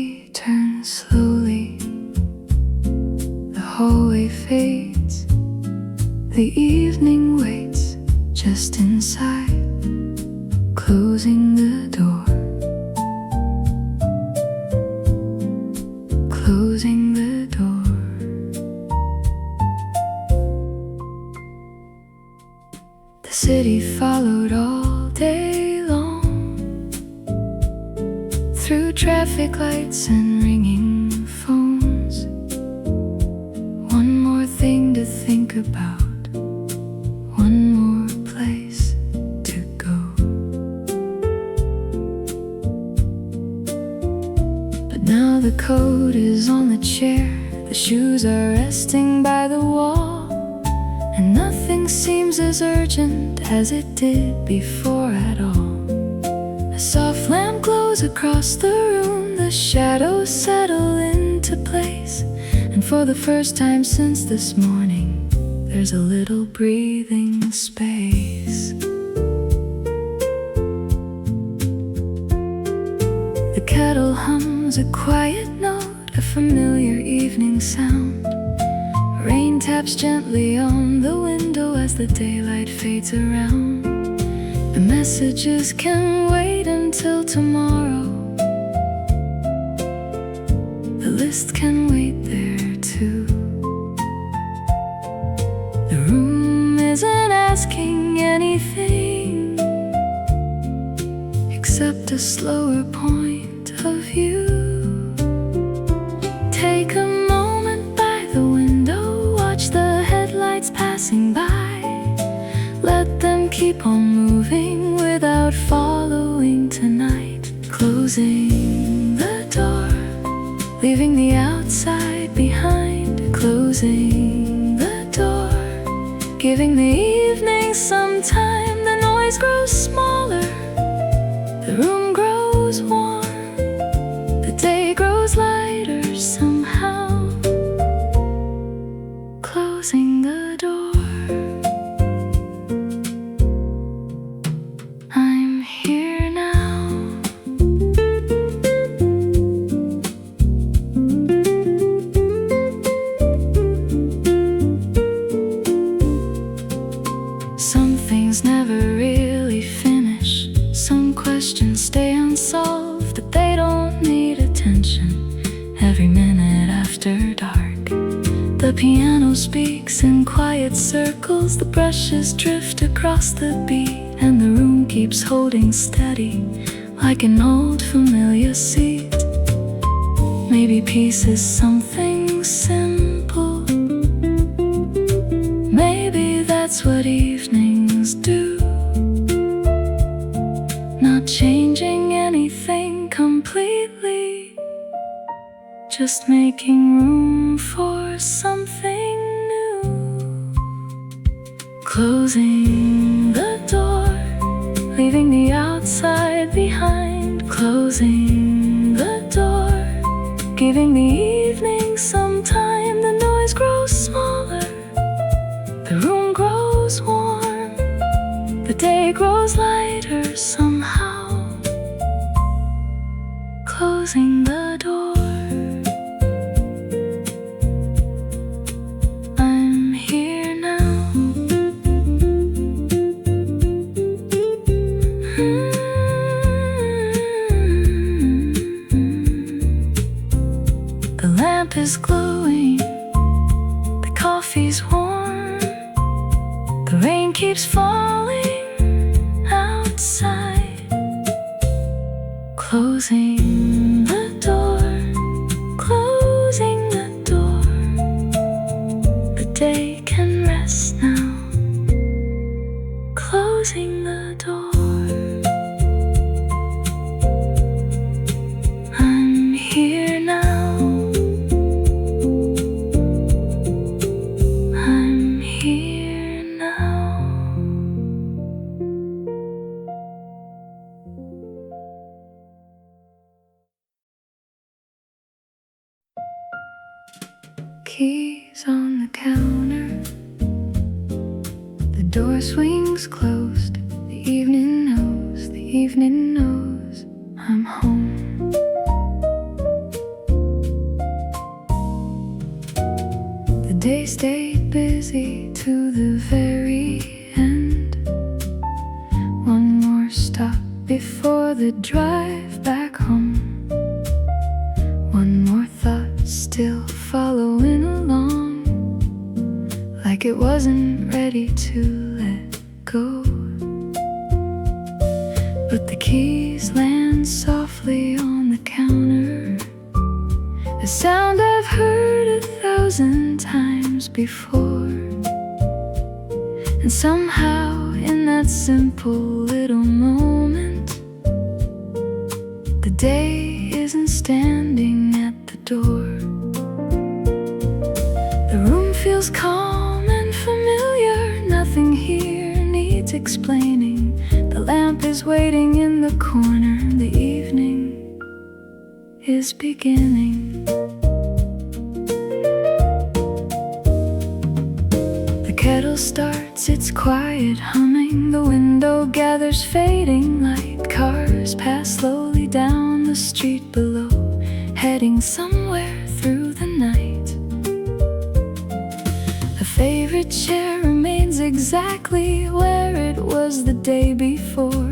key turns slowly, the hallway fades, the evening waits just inside, closing the door, closing the door. The city followed all day long, through traffic lights and ringing phones. One more thing to think about, one more place to go. But now the coat is on the chair, the shoes are resting by the wall, and nothing seems as urgent as it did before at all. A soft lamp glows across the room, the shadows settle into place, and for the first time since this morning, there's a little breathing space. The kettle hums a quiet note, a familiar evening sound. Rain taps gently on the window as the daylight fades around. The messages can wait until tomorrow, the list can wait there too. The room isn't asking anything except a slower point of view. Take a moment by the window, watch the headlights passing by. Let them keep on moving without following tonight. Closing the door, leaving the outside behind. Closing the door, giving the evening some time. The noise grows smaller, the room grows warm, the day grows lighter somehow. Closing the door, I'm here now. Some things never really finish, some questions stay unsolved, but they don't need attention every minute after dark. The piano speaks in quiet circles, the brushes drift across the beat, and the room keeps holding steady like an old familiar seat. Maybe peace is something simple, maybe that's what evenings do. Not changing anything completely, just making room for something new. Closing the door, leaving the outside behind. Closing the door, giving the evening some time. The noise grows smaller, the room grows warm, the day grows lighter somehow. Closing the door, I'm here now. The lamp is glowing, the coffee's warm, the rain keeps falling outside. Closing the door, closing the door, the day can rest now. Closing the door, I'm here now. I'm here now. Keys on the counter, the door swings closed. The evening knows I'm home. day stayed busy to the very end. One more stop before the drive back home. One more thought still following along, like it wasn't ready to let go. But the keys land softly on the counter, a sound I've heard 1,000 times before. And somehow in that simple little moment, the day isn't standing at the door. The room feels calm and familiar, nothing here needs explaining. The lamp is waiting in the corner, the evening is beginning. The kettle starts its quiet humming, the window gathers fading light. Cars pass slowly down the street below, heading somewhere through the night. A favorite chair remains exactly where it was the day before.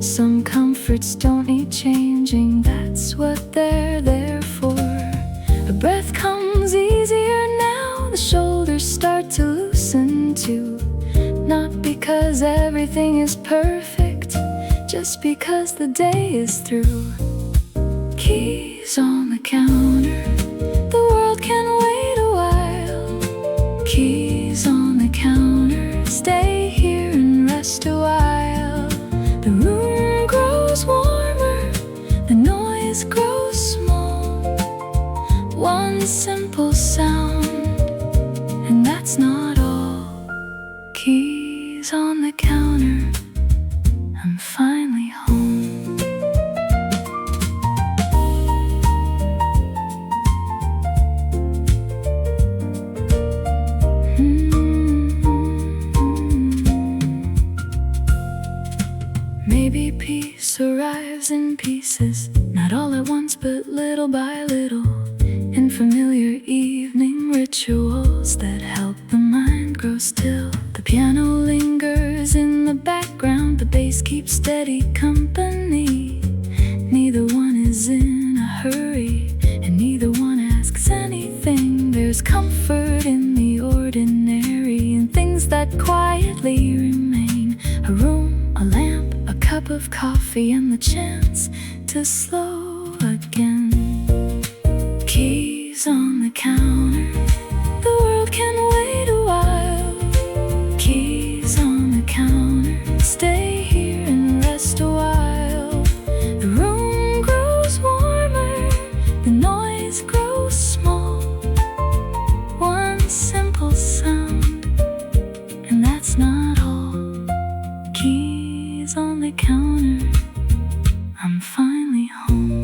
Some comforts don't need changing, that's what they're there for. A breath comes easier now, the shoulders start to loosen too. Not because everything is perfect, just because the day is through. Keys on the counter, the world can wait a while. Keys on the counter, stay here and rest a while. The room grows warmer, the noise grows small. One simple sound, and that's not all. Keys on the counter, I'm finally home. Maybe peace arrives in pieces, not all at once but little by little, in familiar evening rituals that help the mind grow still. The piano lingers in the background, the bass keeps steady company. Neither one is in a hurry, and neither one asks anything. There's comfort in the ordinary, in things that quietly remain. A room, a lamp, a cup of coffee, and the chance to slow again. Keys on the counter, the world can wait a while. Keys on the counter, stay here and rest a while. The room grows warmer, the noise grows small. One simple sound, and that's not all. Keys on the counter, I'm finally home.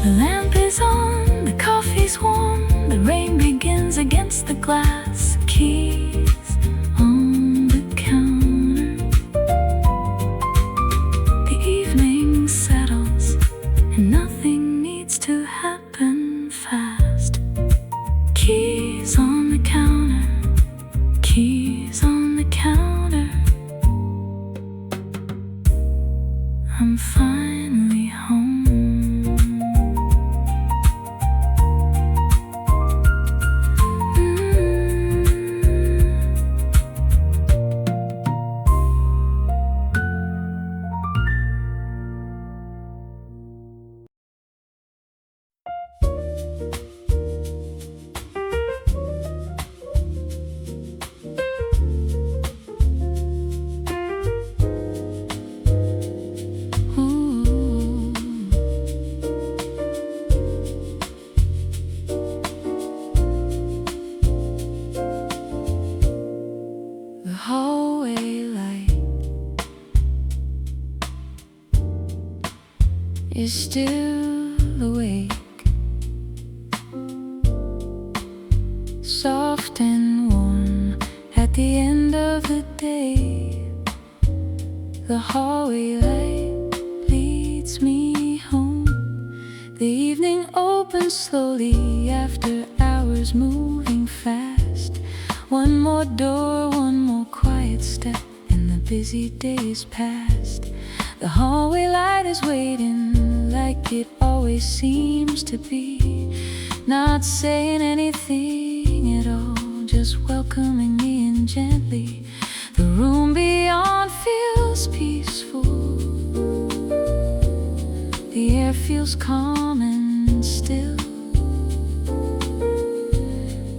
The lamp is on, the coffee's warm, the rain begins against the glass. Keys on the counter, the evening settles, and nothing needs to happen fast. Keys on the counter, keys on the counter, I'm finally home. The hallway light is still awake, soft and warm at the end of the day. The hallway light leads me home. The evening opens slowly after hours. hours moving fast. One more door, one more quiet step, and the busy day is past. The hallway light is waiting like it always seems to be, not saying anything at all, just welcoming me in gently. The room beyond feels peaceful. The air feels calm and still.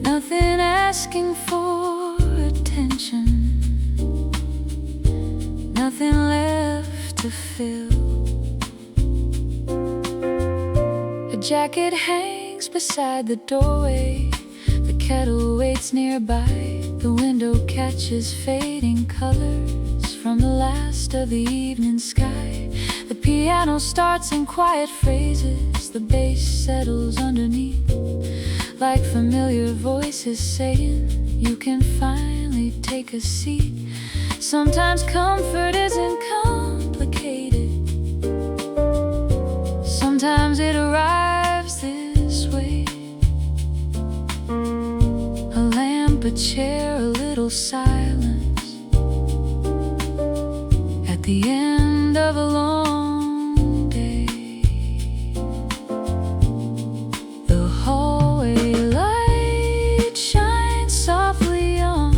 Nothing asking for attention, nothing left to fill. A jacket hangs beside the doorway. The kettle waits nearby. The window catches fading colors from the last of the evening sky. The piano starts in quiet phrases. The bass settles underneath, like familiar voices saying, you can finally take a seat. Sometimes comfort isn't complicated. Sometimes it arrives this way. A lamp, a chair, a little silence at the end of a long day. The hallway light shines softly on,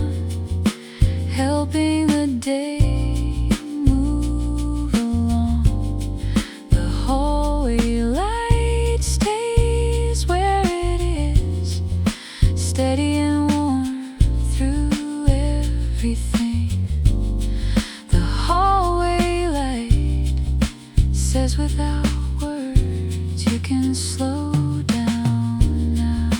helping the day move along. The hallway light stays where it is, steady and warm through everything. The hallway light says without words, you can slow down now.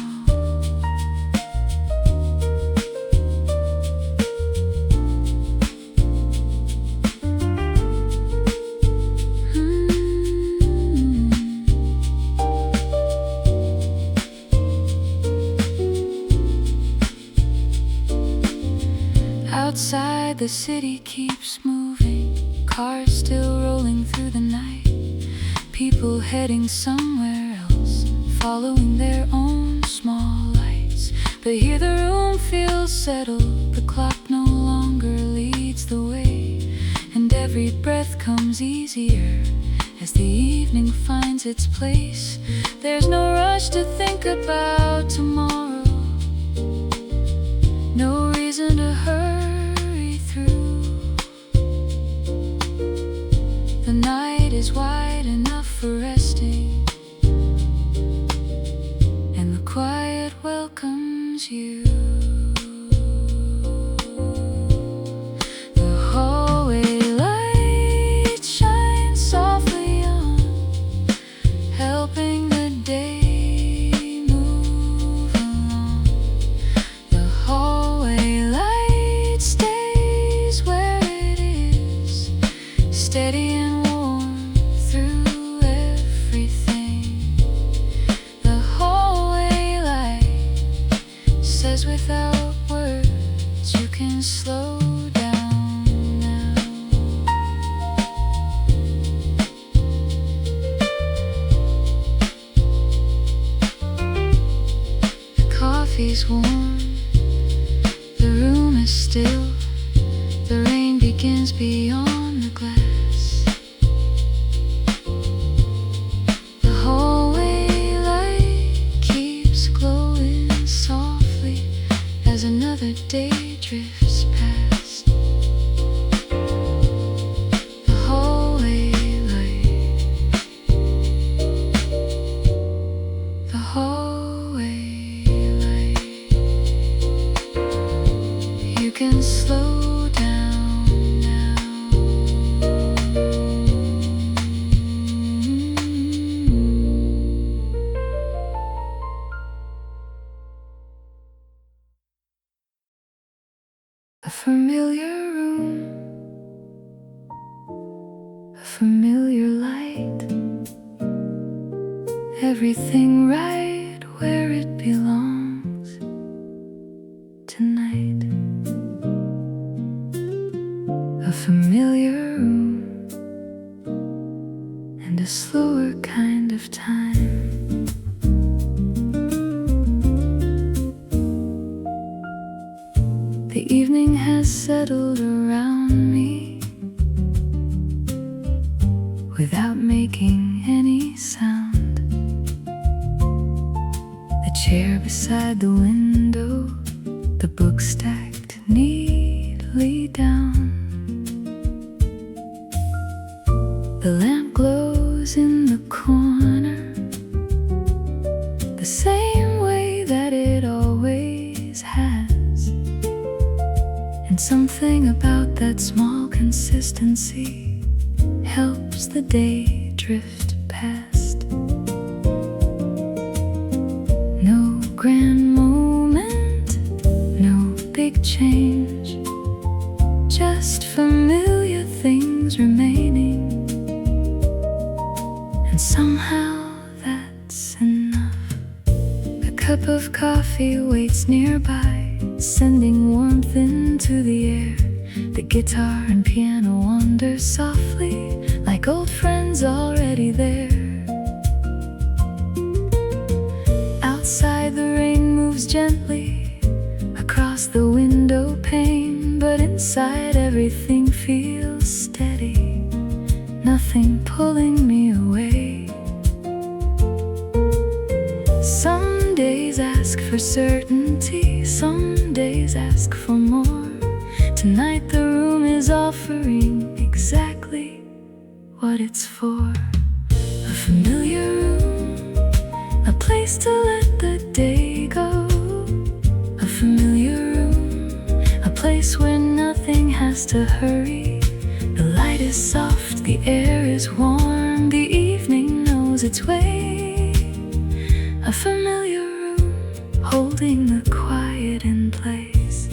Outside, the city keeps moving, cars still rolling through the night. People heading somewhere else, following their own small lights. But here the room feels settled, the clock no longer leads the way, and every breath comes easier as the evening finds its place. There's no rush to think about tomorrow, no reason to hurry through. The night is wide enough for resting, and the quiet welcomes you. The hallway light shines softly on, helping the day move along. The hallway light stays where it is, steady and warm through everything. The hallway light says without words, you can slow down now. The coffee's warm, the room is still, the rain begins beyond the glass. The hallway light keeps glowing softly as another day drifts past. The hallway light, the hallway light, you can slow down now. A familiar room, a familiar light, everything right where it belongs tonight. A familiar room and a slower kind of time. Evening has settled around me without making any sound. The chair beside the window, the book stacked neatly down. The lamp glows in the corner, the same way that it always has. And something about that small consistency helps the day drift past. No grand moment, no big change, just familiar things remaining. And somehow that's enough. A cup of coffee waits nearby, sending warmth into the air. The guitar and piano wander softly, like old friends already there. Outside the rain moves gently across the window pane, but inside everything feels steady, nothing pulling me away. Some days ask for certainty, some days ask for more. Tonight the room is offering exactly what it's for. A familiar room, a place to let the day go. A familiar room, a place where nothing has to hurry. The light is soft, the air is warm, the evening knows its way. A familiar room, holding the quiet in place.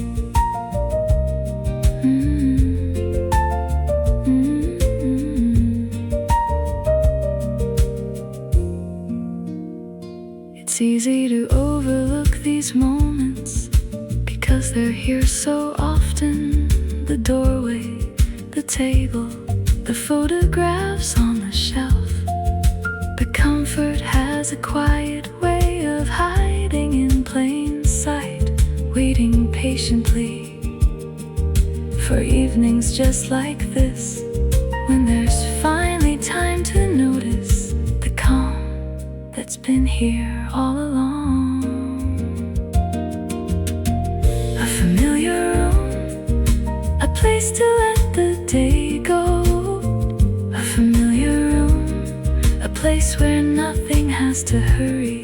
It's easy to overlook these moments because they're here so often. The doorway, the table, the photographs on the shelf. But comfort has a quiet way of hiding in plain sight, waiting patiently for evenings just like this, when there's finally time to notice the calm that's been here all along. A familiar room, a place to let the day go. A familiar room, a place where nothing has to hurry.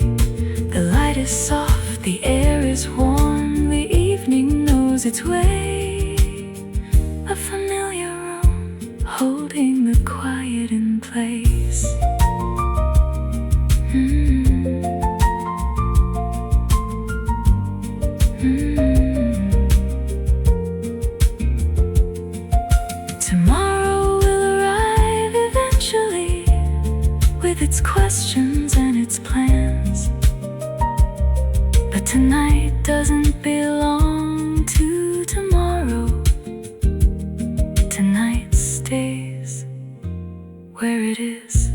The light is soft, the air is warm, the evening knows its way. A familiar room, holding the quiet in place. Tomorrow will arrive eventually, with its questions and its plans. But tonight doesn't belong to tomorrow. Tonight stays where it is.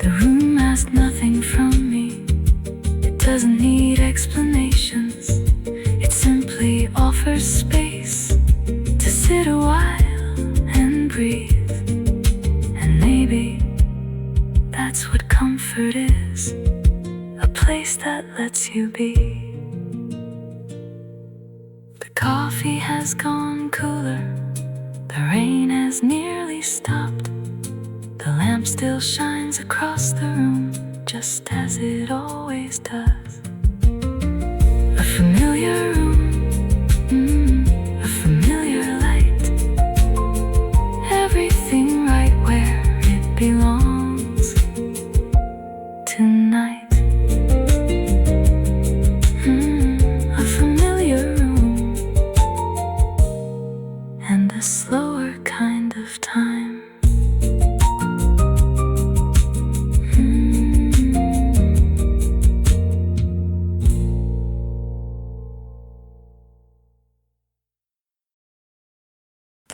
The room asks nothing from me. It doesn't need explanations. It simply offers space to sit a while and breathe. And maybe that's what comfort is, a place that lets you be. The coffee has gone cooler, the rain has nearly stopped. The lamp still shines across the room, just as it always does. A familiar room, a familiar light, everything right where it belongs tonight. A familiar room, and a slower kind of time.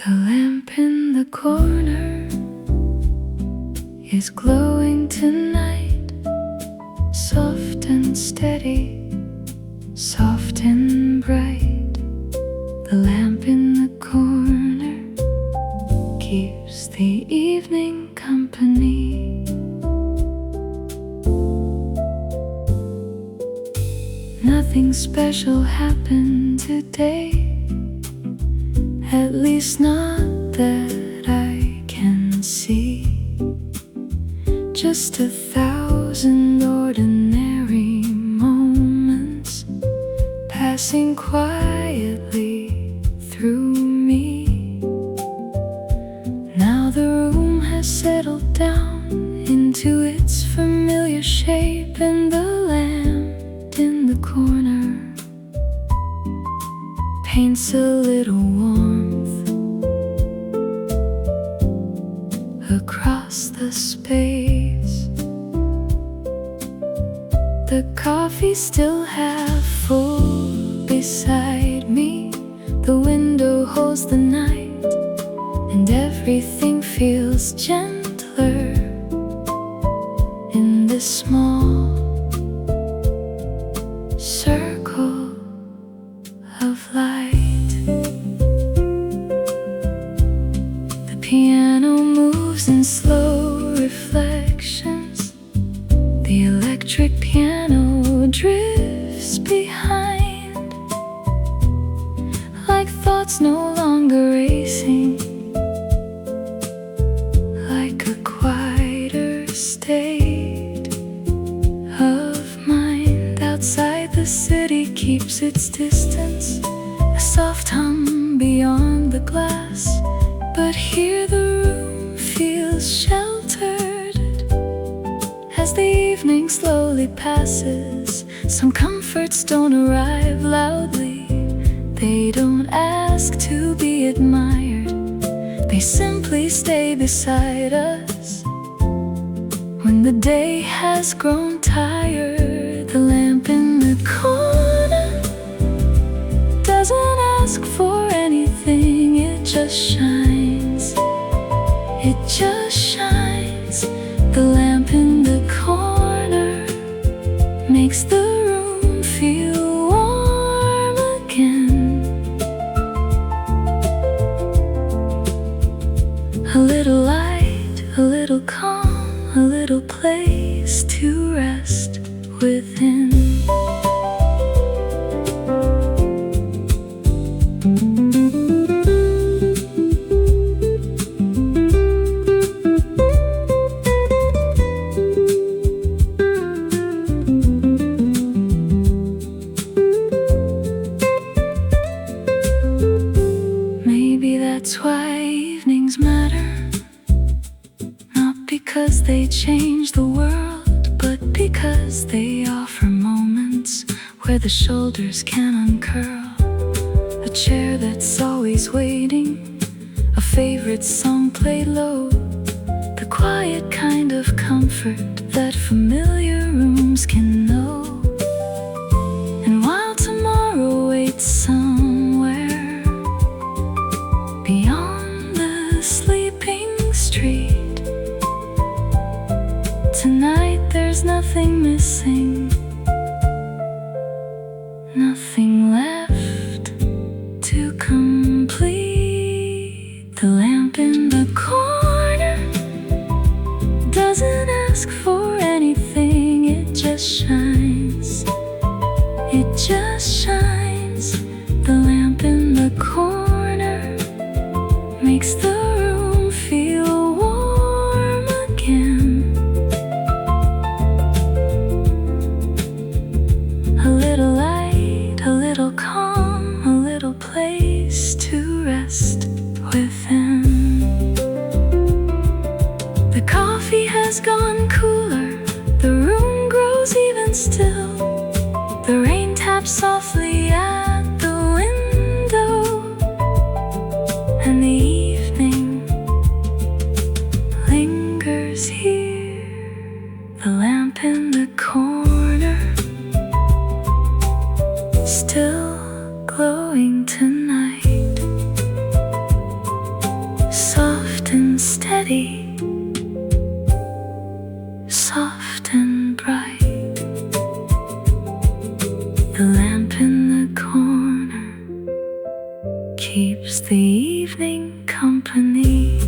The lamp in the corner is glowing tonight, soft and steady, soft and bright. nothing special happened today, at least not that I can see. Just 1,000 ordinary moments passing quietly through me. Now the room has settled down into its familiar shape, and the lamp in the corner paints a little warmth across the space. The coffee's still half full beside me. The window holds the night, and everything feels gentler in this small circle of light. The piano moves in slow reflections. The electric piano drifts behind, like thoughts no longer racing, like a quieter state of mind. Outside, the city keeps its distance, a soft hum beyond the glass. But here the room feels sheltered as the evening slowly passes. Some comforts don't arrive loudly, they don't ask to be admired, they simply stay beside us. When the day has grown tired, the lamp in the corner doesn't ask for anything, it just shines. It just shines. The lamp in the corner makes the room feel warm again. A little light, a little calm, a little place to rest within. Maybe that's why evenings matter, not because they change the world, but because they offer moments where the shoulders can uncurl. A chair that's always waiting, a favorite song played low, the quiet kind of comfort that familiar rooms can know. And while tomorrow waits somewhere beyond the sleeping street, tonight there's nothing missing, nothing left to complete. The lamp in the corner doesn't ask for anything, it just shines. It just shines. The lamp in the corner makes the room feel warm again. A little light, a little calm, a little place to rest within. The coffee has gone cooler, the room grows even still. The rain taps softly at the window, and the evening lingers here. The lamp in the corner still glowing tonight, soft and steady, soft and bright. The lamp in the corner keeps the evening company.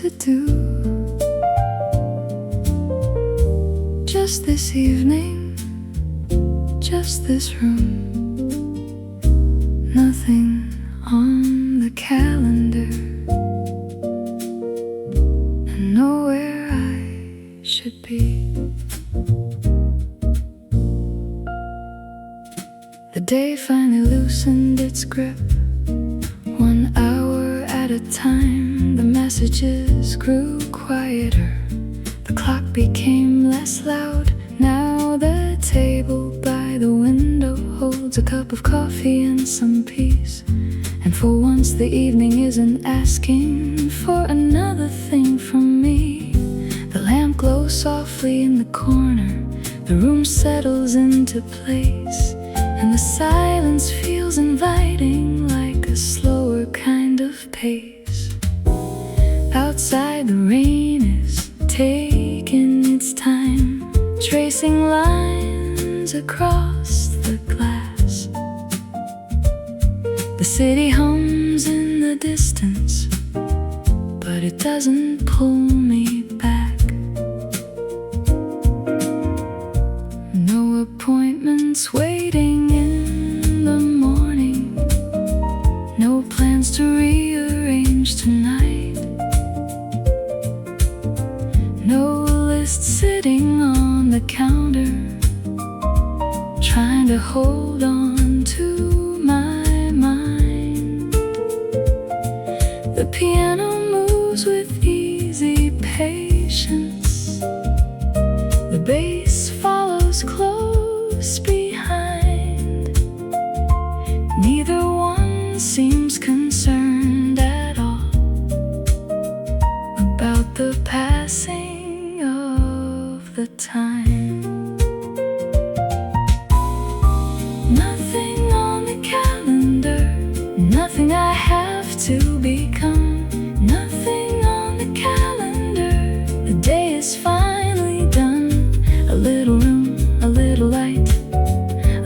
to do. Just this evening, just this room, nothing on the calendar, and nowhere I should be. The day finally loosened its grip. 1 hour at a time, the messages grew quieter. The clock became less loud. Now the table by the window holds a cup of coffee and some peace. And for once the evening isn't asking for another thing from me. The lamp glows softly in the corner. The room settles into place, and the silence feels inviting, like a slower kind of pace. Outside the rain is taking its time, tracing lines across the glass. The city hums in the distance, but it doesn't pull me back. No appointments waiting in the morning, no plans to rearrange tonight, no list sitting on the counter, trying to hold on to my mind. The piano moves with easy patience, the bass follows close behind. Neither one seems concerned at all about the passing of the time. Nothing on the calendar, nothing I have to become. Nothing on the calendar, the day is finally done. A little room, a little light,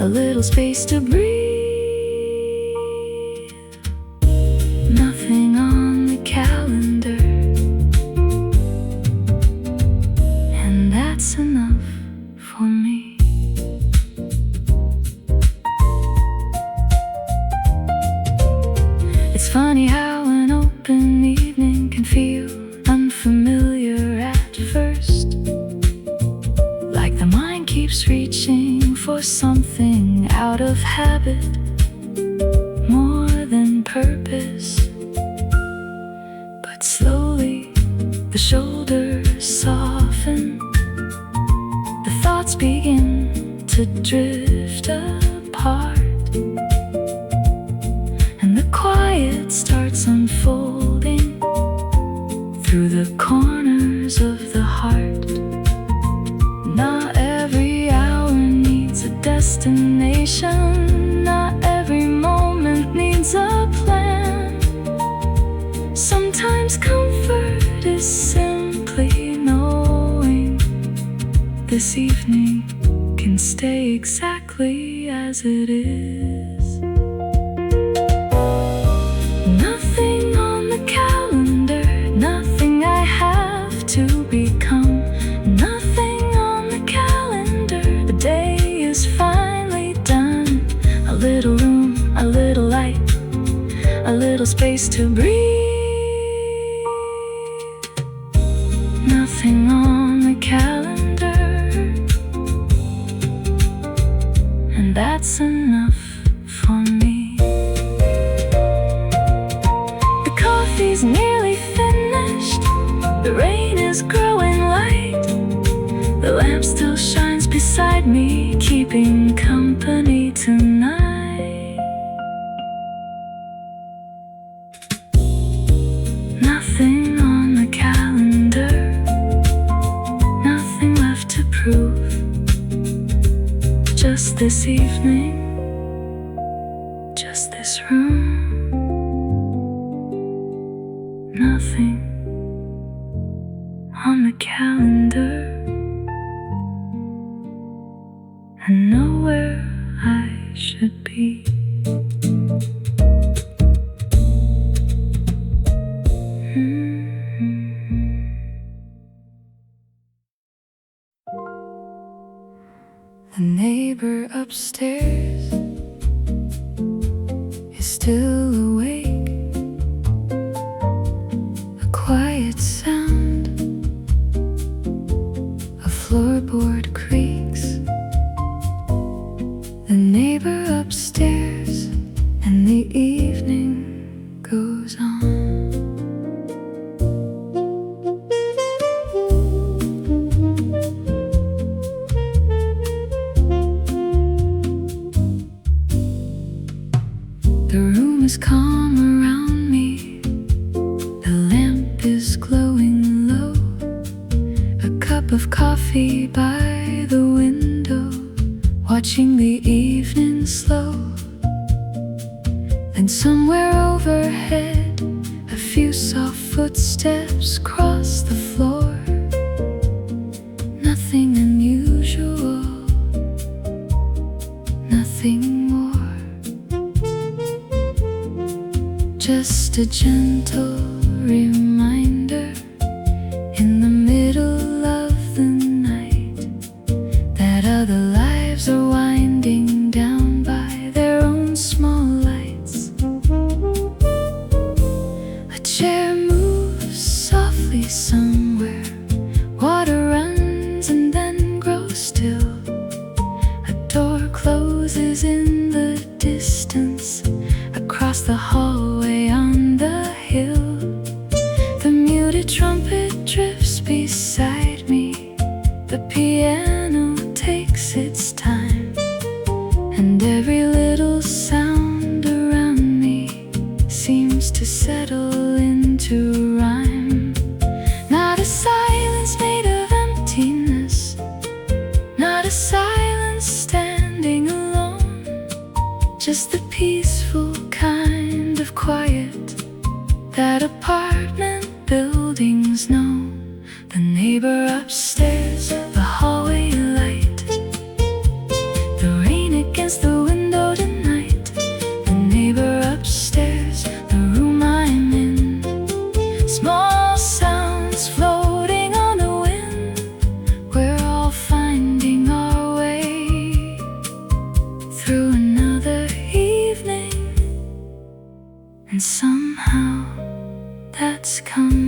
a little space to breathe. Nothing on the calendar, and that's enough for me. It's funny how an open evening can feel unfamiliar at first, like the mind keeps reaching for something out of habit, more than purpose. But slowly the shoulders soften, the thoughts begin to drift apart, and the quiet starts unfolding through the corners of the heart. Not every hour needs a destination, not every moment needs a plan. Sometimes comfort is simply knowing this evening can stay exactly as it is. Nothing on the calendar, nothing I have to become. Nothing on the calendar, the day is finally done. A little room, a little light, a little space to breathe. Nothing on the calendar, and that's enough for me. The coffee's nearly finished, the rain is growing light, the lamp still shines beside me, keeping company tonight. Nothing on the calendar, nothing left to prove. Just this evening, just this room, nothing on the calendar, and nowhere I should be. Mm-hmm. upstairs is still awake. A quiet sound, a floorboard creaks. The neighbor upstairs, and the evening goes on. The room is calm around me. The lamp is glowing low. A cup of coffee by the window, watching the evening slow. And somewhere overhead, a few soft footsteps cross the floor. Nothing unusual, nothing more. Just a gentle reminder in the middle of the night that other lives are winding down by their own small lights. A chair moves softly somewhere. Water runs and then grows still. A door closes in the distance across the hallway on the hill. The muted trumpet drifts beside me. The piano takes its time, and every little sound around me seems to settle into rhyme. Not a silence made of emptiness, not a silence standing alone, just the peaceful kind of quiet that apartment buildings know. The neighbor upstairs, the hallway light, the rain against the window tonight. The neighbor upstairs, the room I'm in, small sounds floating on the wind. We're all finding our way through another evening, and somehow that's comforting.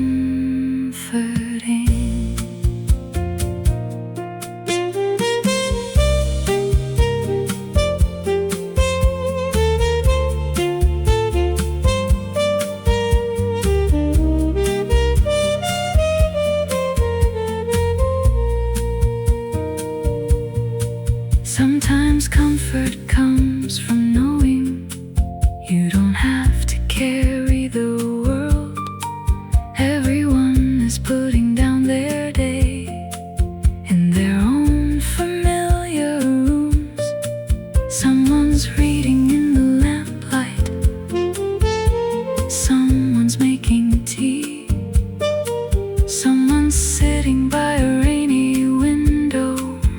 Sometimes comfort comes from knowing you don't have to carry the world. Everyone is putting down their day in their own familiar rooms. Someone's reading in the lamplight, someone's making tea, someone's sitting by a rainy window,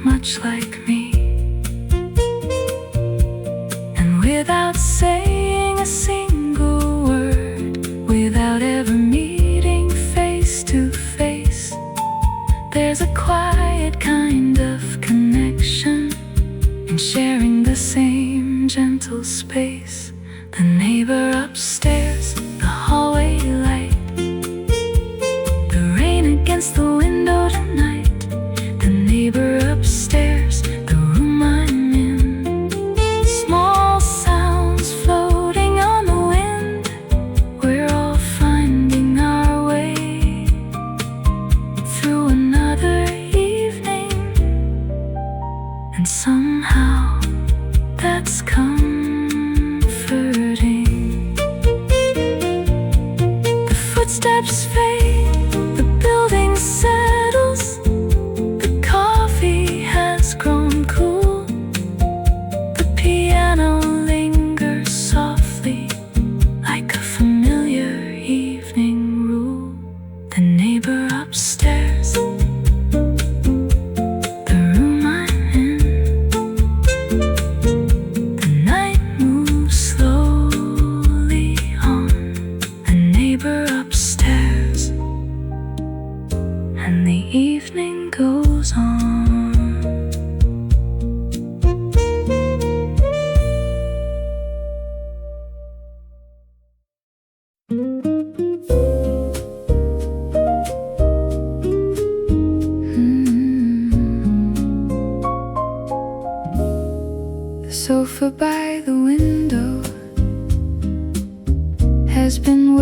much like me. Without saying a single word, without ever meeting face to face, there's a quiet kind of connection in sharing the same gentle space. The neighbor upstairs, the hallway light, the rain against the window tonight. The neighbor upstairs, the room I'm in, small sounds floating on the wind. We're all finding our way through another evening, and somehow that's comforting. The footsteps fade, the building settles, the coffee has grown cool. The piano lingers softly like a familiar evening rule. The neighbor upstairs, the room I'm in, the night moves slowly on. A neighbor upstairs, and the evening goes on.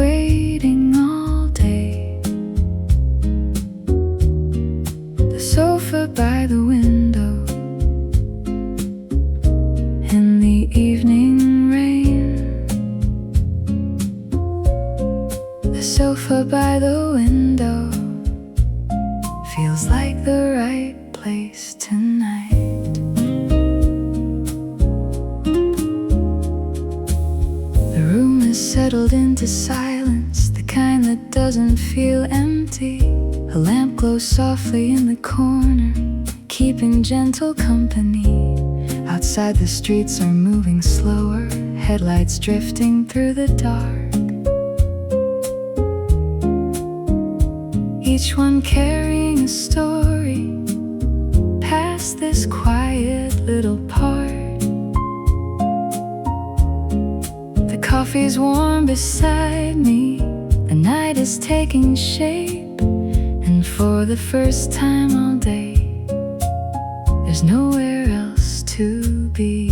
waiting all day. The sofa by the window in the evening rain. The sofa by the window feels like the right place tonight. The room is settled into silence, the kind that doesn't feel empty. A lamp glows softly in the corner, keeping gentle company. Outside the streets are moving slower, headlights drifting through the dark. Each one carrying a story past this quiet little part. The coffee's warm beside me, the night is taking shape, and for the first time all day, there's nowhere else to be.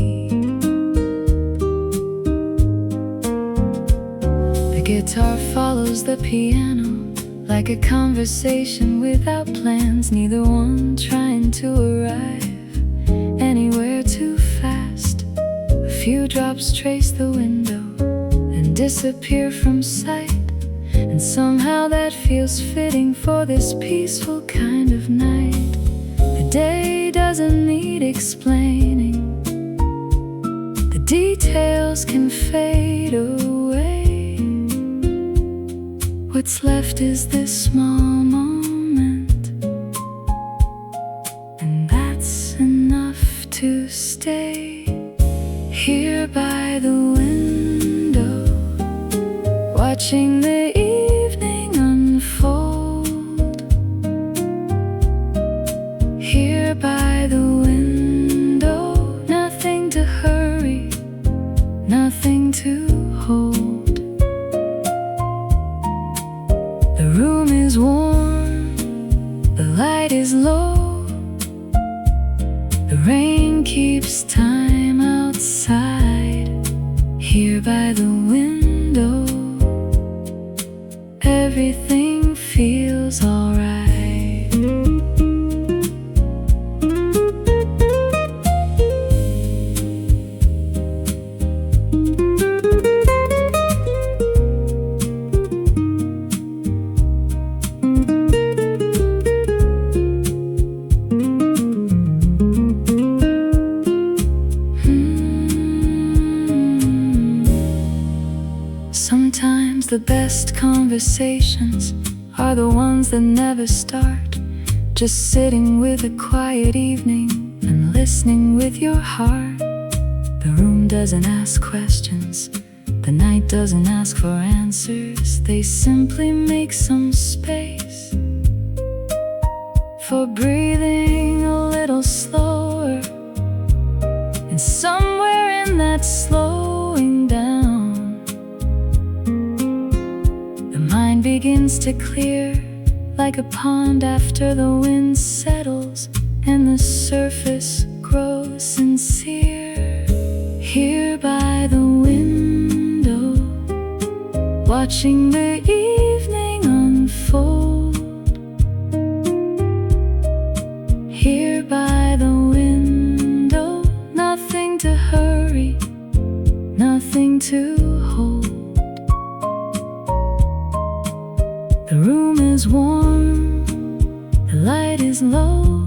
The guitar follows the piano like a conversation without plans, neither one trying to arrive anywhere too fast. A few drops trace the window and disappear from sight, and somehow that feels fitting for this peaceful kind of night. The day doesn't need explaining, the details can fade away. What's left is this small moment, and that's enough to stay here by the window, watching the evening unfold. Here by the window, nothing to hurry, nothing to hold. The room is warm, the light is low, the rain keeps time outside. Here by the window, everything feels alright. Sometimes the best conversations are the ones that never start. Just sitting with a quiet evening and listening with your heart. The room doesn't ask questions, the night doesn't ask for answers. They simply make some space for breathing a little slower. And somewhere in that slowing down, begins to clear like a pond after the wind settles and the surface grows sincere. Here by the window, watching the evening unfold. Here by the window, nothing to hurry, nothing to hold. The room is warm, the light is low,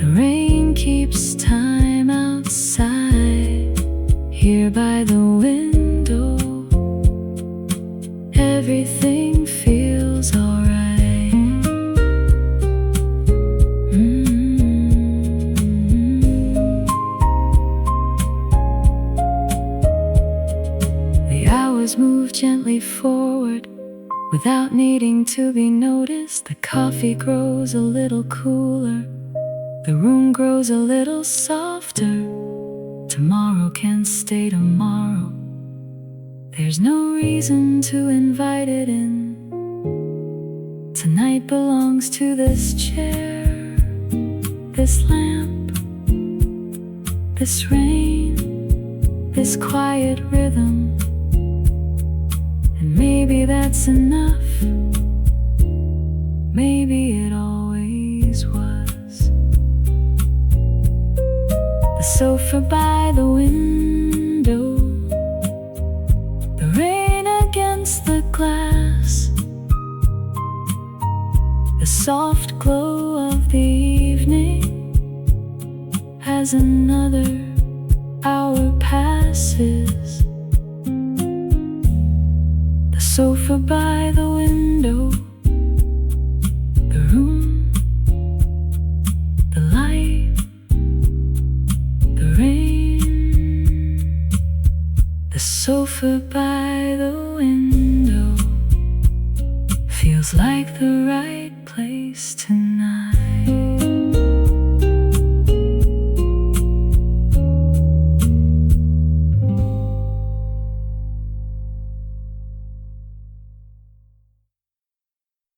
the rain keeps time outside. Here by the window, everything feels alright. The hours move gently forward without needing to be noticed. The coffee grows a little cooler, the room grows a little softer. Tomorrow can stay tomorrow, there's no reason to invite it in. Tonight belongs to this chair, this lamp, this rain, this quiet rhythm. And maybe that's enough. Maybe it always was. The sofa by the window, the rain against the glass, the soft glow of the evening as another hour passes. The sofa by the window, the room, the light, the rain. The sofa by the window feels like the right place tonight.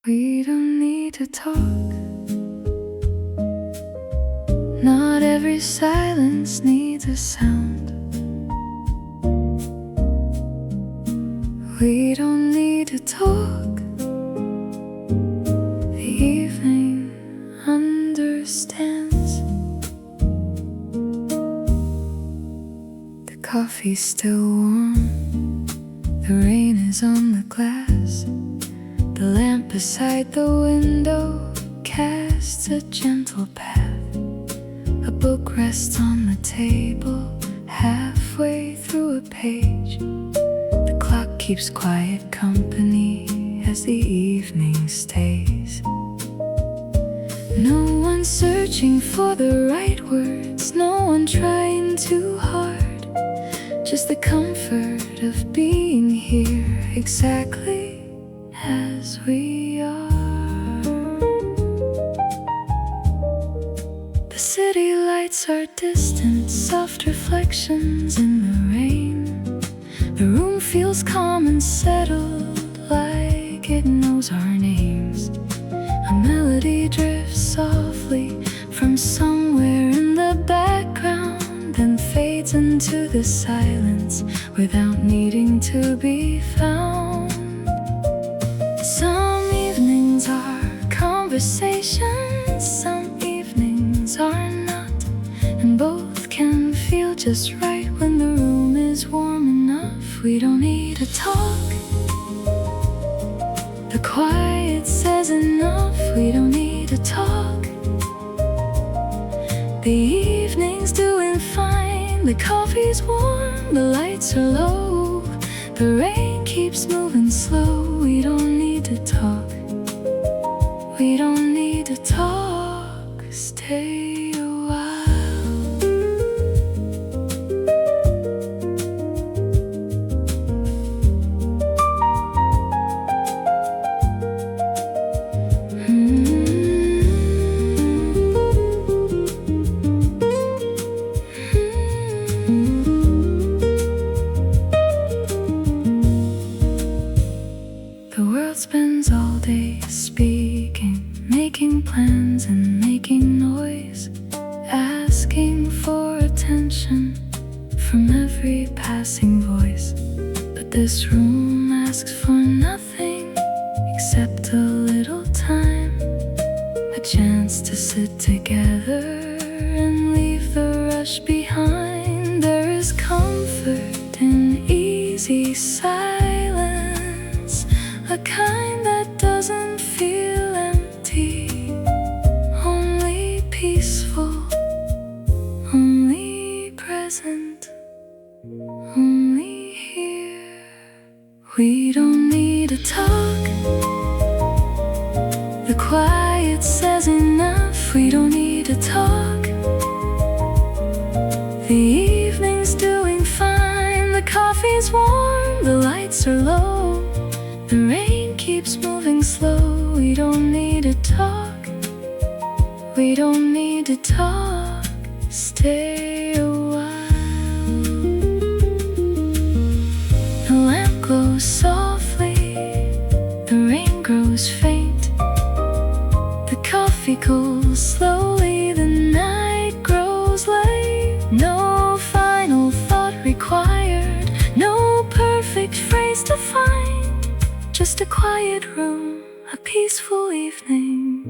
We don't need to talk. Not every silence needs a sound. We don't need to talk. The evening understands. The coffee's still warm. The rain is on the glass. The lamp beside the window casts a gentle path. A book rests on the table, halfway through a page. The clock keeps quiet company as the evening stays. No one searching for the right words, no one trying too hard. Just the comfort of being here exactly as we are. The city lights are distant, soft reflections in the rain. The room feels calm and settled, like it knows our names. A melody drifts softly from somewhere in the background, then fades into the silence without needing to be found. Some evenings are conversations, some evenings are not, and both can feel just right when the room is warm enough. We don't need to talk. The quiet says enough. We don't need to talk. The evening's doing fine. The coffee's warm, the lights are low. The rain keeps moving slow. We don't need to talk. We don't need to talk. Stay a while. The world spends all day speaking, making plans and making noise, asking for attention from every passing voice. But this room asks for nothing except a little time, a chance to sit together and leave the rush behind. There is comfort in easy silence, a kind that doesn't feel empty, only peaceful, only present, only here. We don't need to talk. The quiet says enough. We don't need to talk. The evening's doing fine. The coffee's warm, the lights are low. The rain keeps moving slow. We don't need to talk. We don't need to talk. Stay a while. The lamp glows softly. The rain grows faint. The coffee cools slowly. The night grows late. No final thought required. No perfect phrase to find. Just a quiet room, a peaceful evening,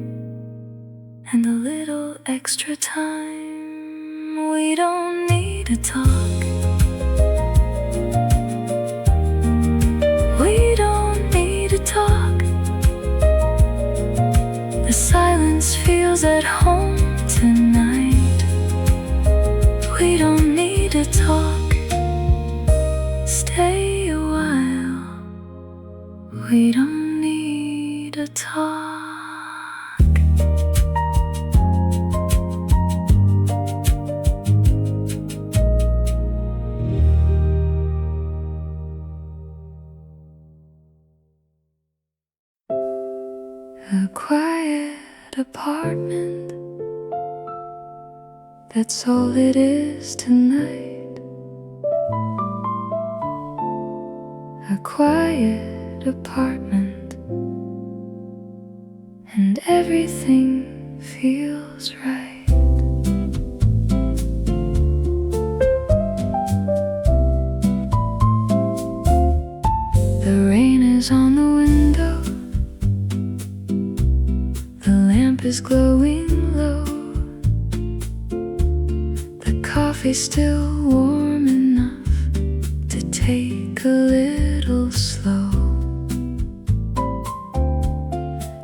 and a little extra time. We don't need to talk. We don't need to talk. The silence feels at home tonight. We don't need to talk. Stay a while. We don't need to talk. A quiet apartment, that's all it is tonight. A quiet apartment, and everything feels right. The rain is on the window. The lamp is glowing low. The coffee's still warm enough to take a little slow.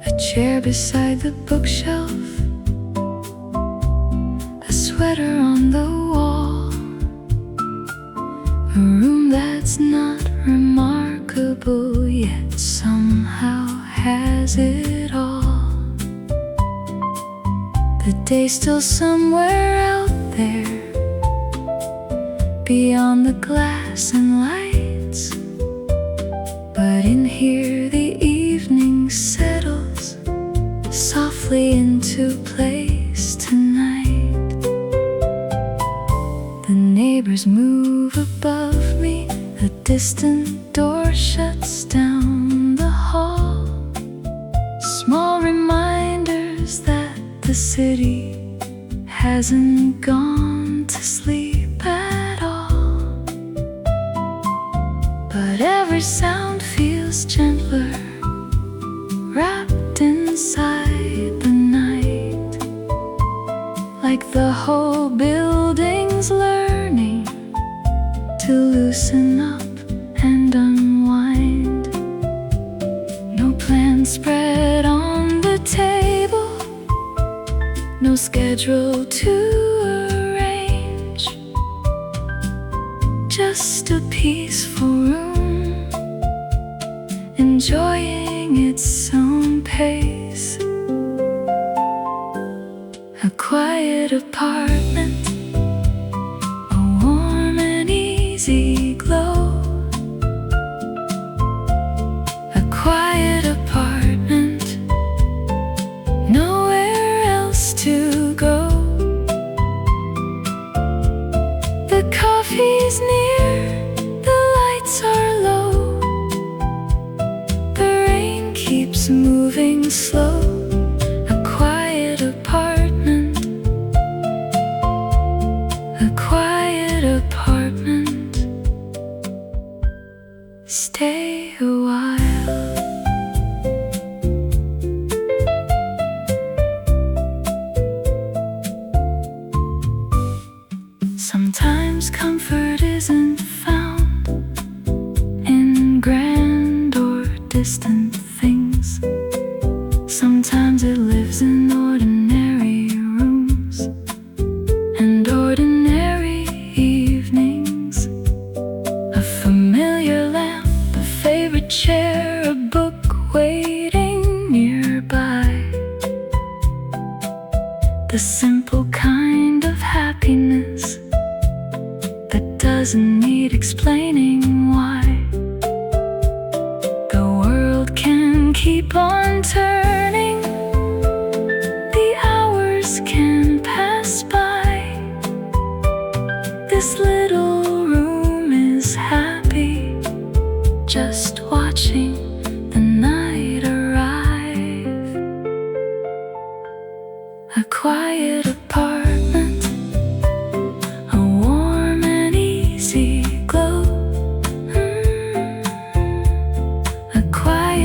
A chair beside the bookshelf, a sweater on the wall. A room that's not remarkable, yet somehow has it all. The day's still somewhere out there, beyond the glass and lights. But in here the evening settles softly into place tonight. The neighbors move above me. A distant door shuts down the hall. Small reminders that the city hasn't gone to sleep at all. But every sound feels gentler, wrapped inside the night. Like the whole building's learning to loosen up and unwind. No plans spread on the table, no schedule to arrange. Just a peaceful room, enjoying its own pace. A quiet apartment, a warm and easy glow. A quiet apartment, nowhere else to go. The coffee's near, the lights are low. The rain keeps moving slow. A quiet apartment, a quiet apartment. Stay a while. Sometimes comfort isn't found in grand or distant things. Sometimes it lives in ordinary rooms and ordinary evenings. A familiar lamp, a favorite chair, a book waiting nearby. The simple kind of happiness that doesn't need explaining why. The world can keep on turning, the hours can pass by. This little room is happy, just watching the night arrive. A quiet apartment, a warm and easy glow. A quiet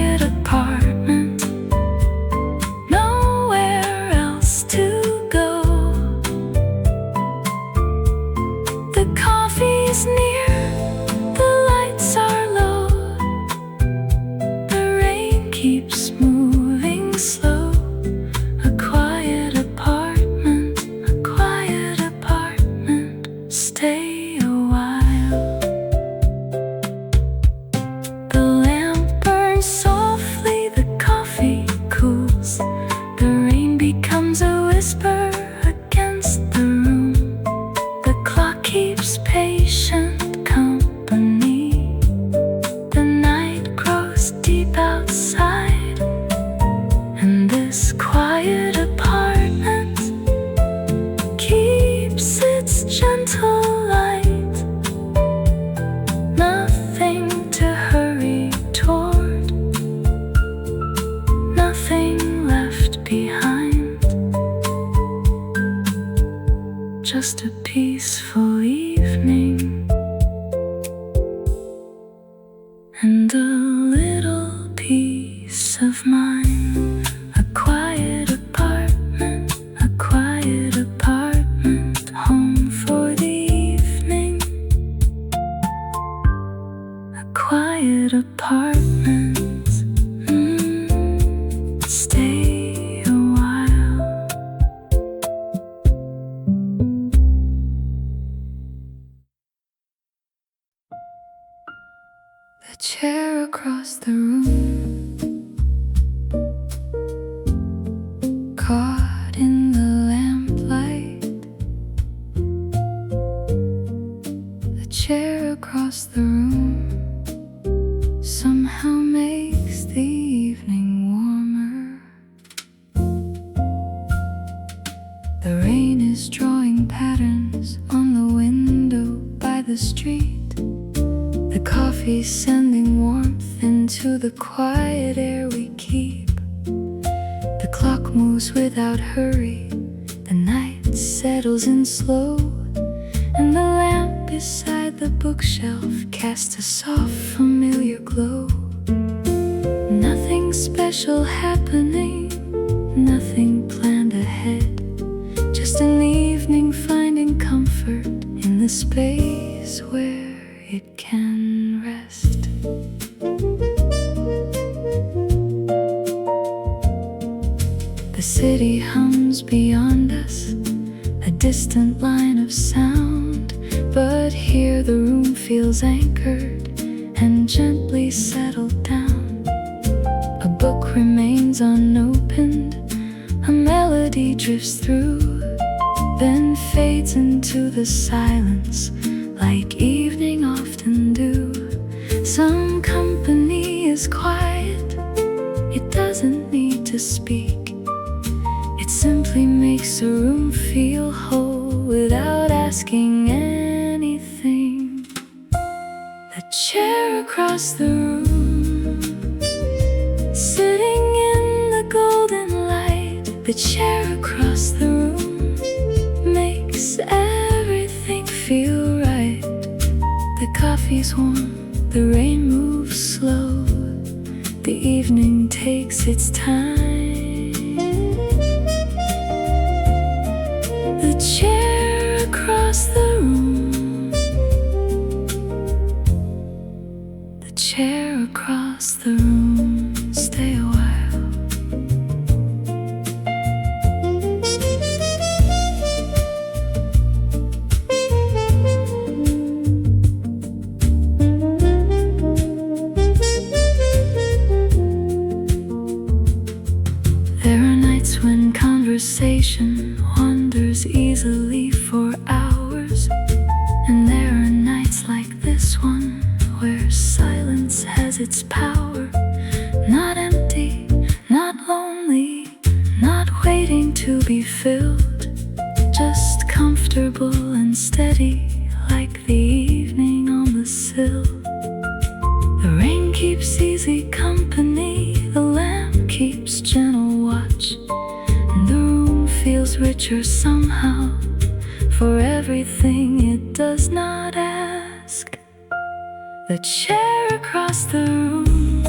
outside, and this quiet apartment keeps its gentle light. Nothing to hurry toward, nothing left behind, just a peaceful evening and a little peace of mind. A quiet apartment, home for the evening. A quiet apartment, stay a while. The chair across the room, caught in the lamplight. The chair across the room somehow makes the evening warmer. The rain is drawing patterns on the window by the street. The coffee's sending warmth into the quiet air we keep. The clock moves without hurry, the night settles in slow, and the lamp beside the bookshelf casts a soft, familiar glow. Nothing special happening, nothing planned ahead, just an evening finding comfort in the space where it can rest. The city hums beyond us, a distant line of sound, but here the room feels anchored and gently settled down. A book remains unopened, a melody drifts through, then fades into the silence like evening often do. Some company is quiet, it doesn't need to speak. It simply makes a room feel whole without asking anything. The chair across the room, sitting in the golden light. The chair across the room makes everything feel right. The coffee's warm, the rain moves slow, the evening takes its time. The chair across the room, the chair across the room, stay a while. When conversation wanders easily for hours, and there are nights like this one where silence has its power. Not empty, not lonely, not waiting to be filled, just comfortable and steady like the evening on the sill. The rain keeps easy company, the lamp keeps gentle watch, and the room feels richer somehow for everything it does not ask. The chair across the room,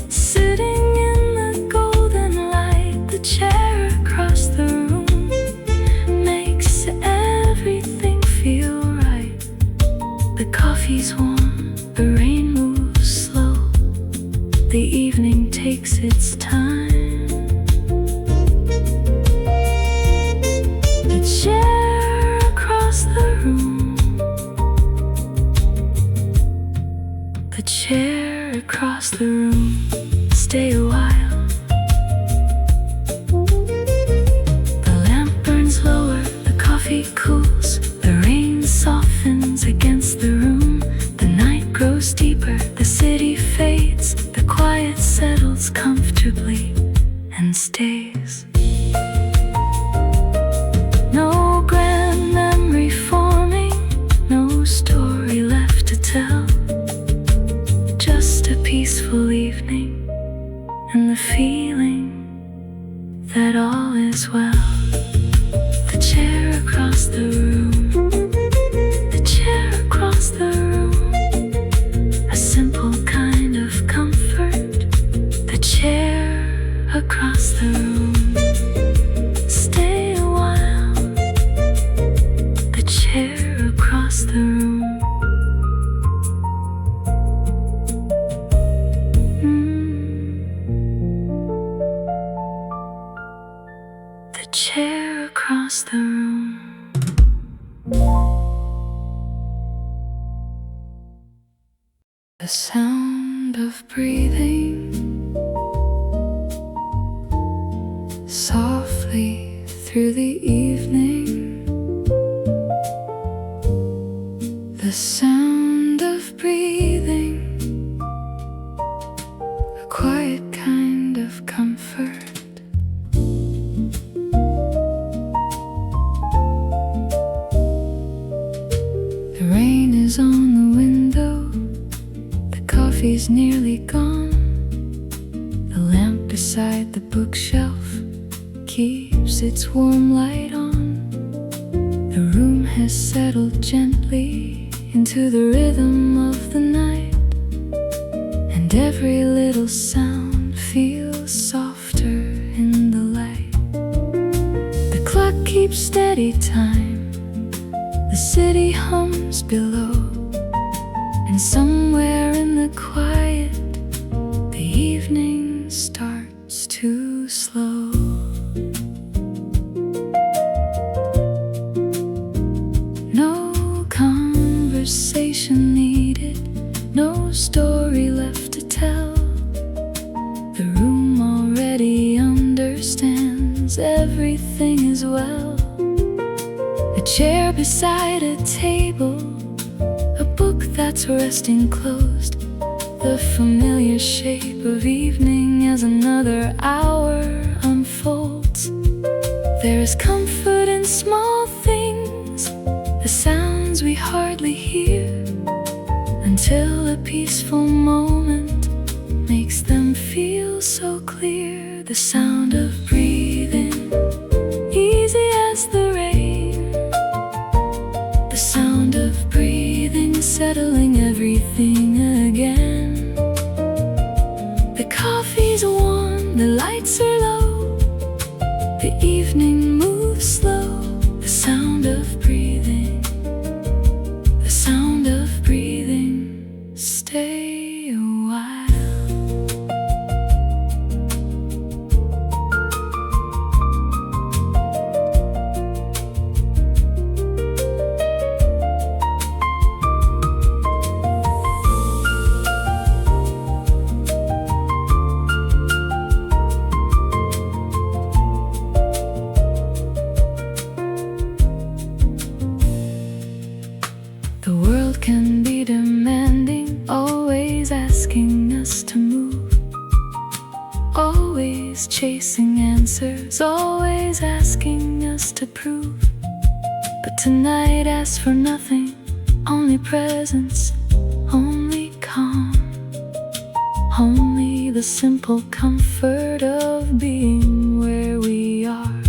sitting in the golden light. The chair across the room makes everything feel right. The coffee's warm, the rain moves slow, the evening takes its time. The chair across the room, the chair across the room, stay a while. The lamp burns lower, the coffee cools, the rain softens against the room. The night grows deeper, the city fades, the settles comfortably and stays. No grand memory forming, no story left to tell. Just a peaceful evening and the feeling that all is well. The chair across the room, the chair across the room, a simple kind of comfort. The chair across the room, stay a while. The chair across the room. The chair across the room. The sound of breathing softly through the evening. The sound of breathing, a quiet kind of comfort. The rain is on the window, the coffee's nearly gone. The lamp beside the bookshelf keeps its warm light on. The room has settled gently into the rhythm of the night, and every little sound feels softer in the light. The clock keeps steady time, the city hums below, and somewhere in the quiet, the evening starts to slow. No conversation needed, no story left to tell. The room already understands everything is well. A chair beside a table, a book that's resting closed, the familiar shape of evening as another hour unfolds. There is comfort in small things, the sounds we hardly hear, until a peaceful moment makes them feel so clear. The sound of breathing, easy as the rain. The sound of breathing, settling everything again. The coffee's warm, the lights are low, the evening moves slow. The sound of breathing, the sound of breathing, stay a while. The world can be demanding, always asking us to move, always chasing answers, always asking us to prove. But tonight asks for nothing, only presence, only calm, only the simple comfort of being where we are.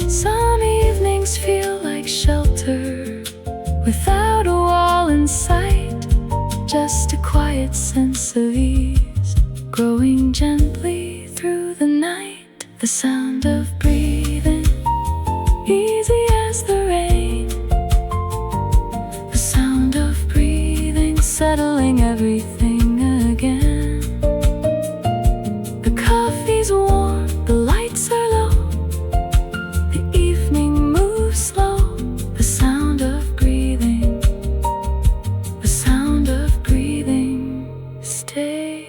Some evenings feel like shelter, without a wall in sight, just a quiet sense of ease, growing gently through the night. The sound of breathing, easy as the rain. The sound of breathing, settling everything again. The coffee's warm, the lights are low, the evening moves slow. The sound of breathing, the sound of breathing, stay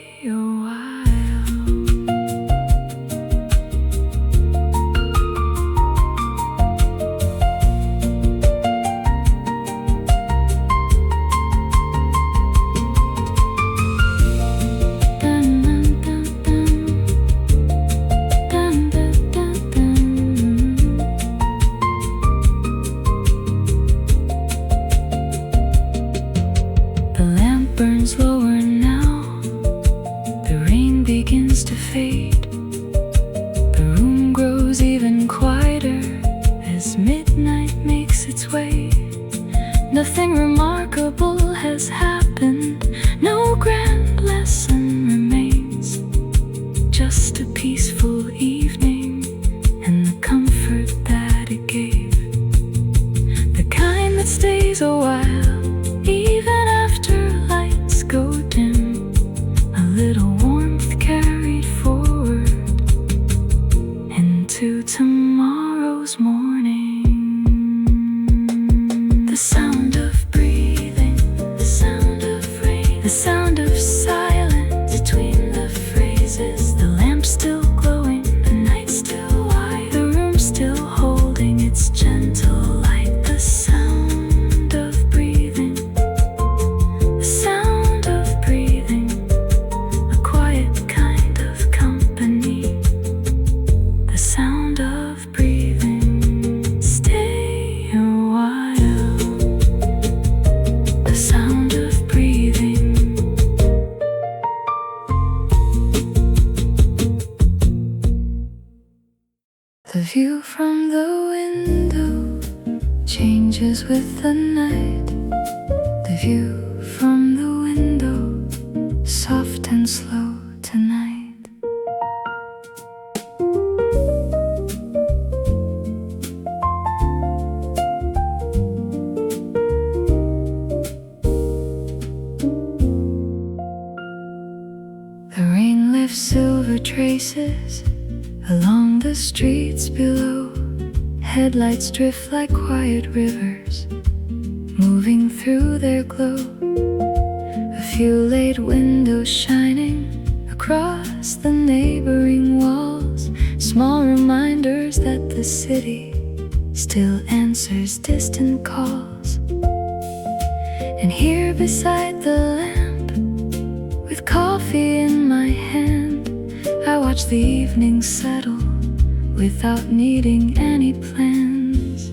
fade. The room grows even quieter as midnight makes its way. Nothing remarkable has happened, no grand lesson remains, just a peaceful evening and the comfort that it gave. The kind that stays a while, even after lights go dim. A little warmth carried forward into tomorrow's morning. The sound of breathing, the sound of rain, the sound of silence between the phrases. The lamp still glowing, the night still wide, the room still holding its gentle light. The sound of breathing, the sound of breathing, a quiet kind of company. The sound of breathing, stay a while. The sound of breathing. The view from the window changes with the night. The view from the window, soft and slow tonight. The rain left silver traces along the streets below. Headlights drift like quiet rivers, moving through their glow. A few late windows shining across the neighboring walls, small reminders that the city still answers distant calls. And here beside the lamp, with coffee in my hand, I watch the evening settle without needing any plans.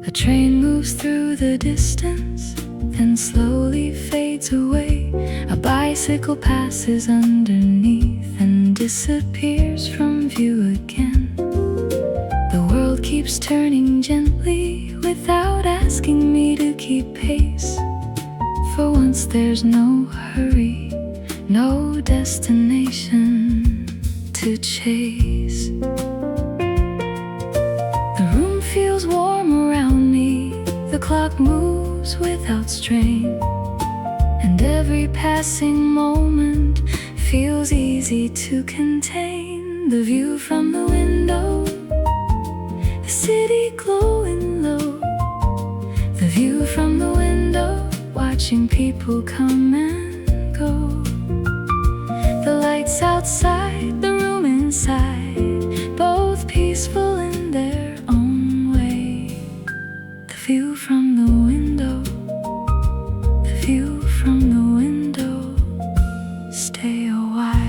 A train moves through the distance, then slowly fades away. A bicycle passes underneath and disappears from view again. The world keeps turning gently without asking me to keep pace. For once there's no hurry, no destination to chase. The room feels warm around me, the clock moves without strain, and every passing moment feels easy to contain. The view from the window, the city glowing low. The view from the window, watching people come and go. The lights outside, the room inside, both peaceful in their own way. The view from the window, the view from the window, stay a while.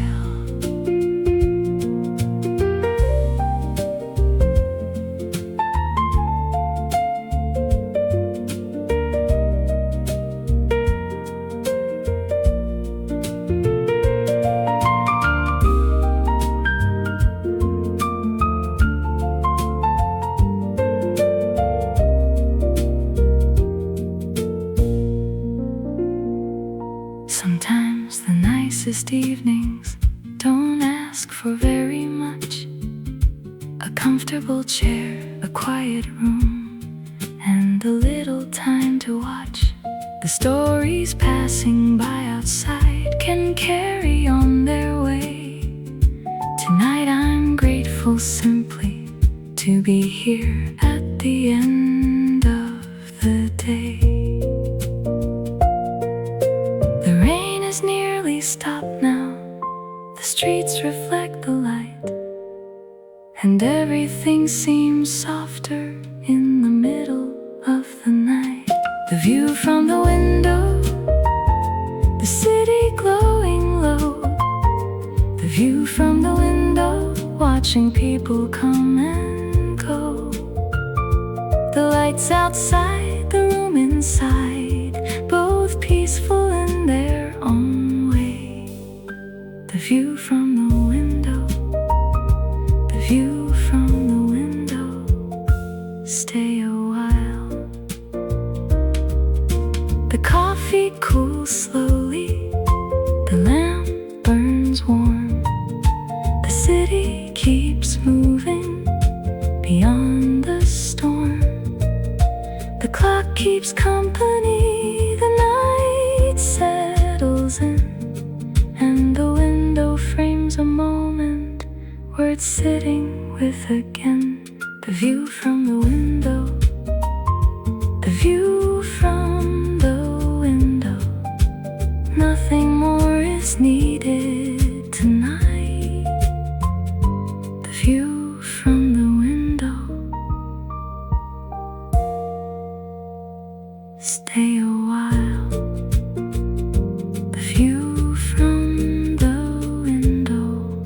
Sometimes the nicest evenings don't ask for very much. A comfortable chair, a quiet room, and a little time to watch. The stories passing by outside can carry on their way. Tonight I'm grateful simply to be here at the end of the day. The rain is nearly stopped now, the streets reflect the light, and everything seems softer in the middle of the night. The view from the window, the city glowing low. The view from the window, watching people come and go. The lights outside, the room inside, both peaceful in their own way. The view from the worth sitting with again. The view from the window, the view from the window. Nothing more is needed tonight. The view from the window. Stay a while. The view from the window.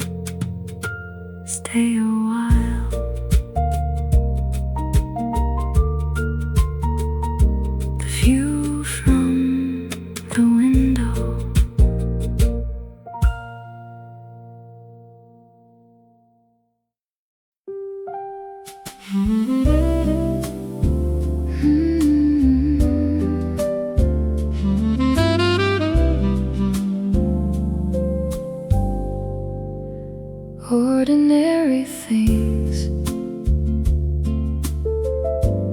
Stay a while. The view from the window. Ordinary things,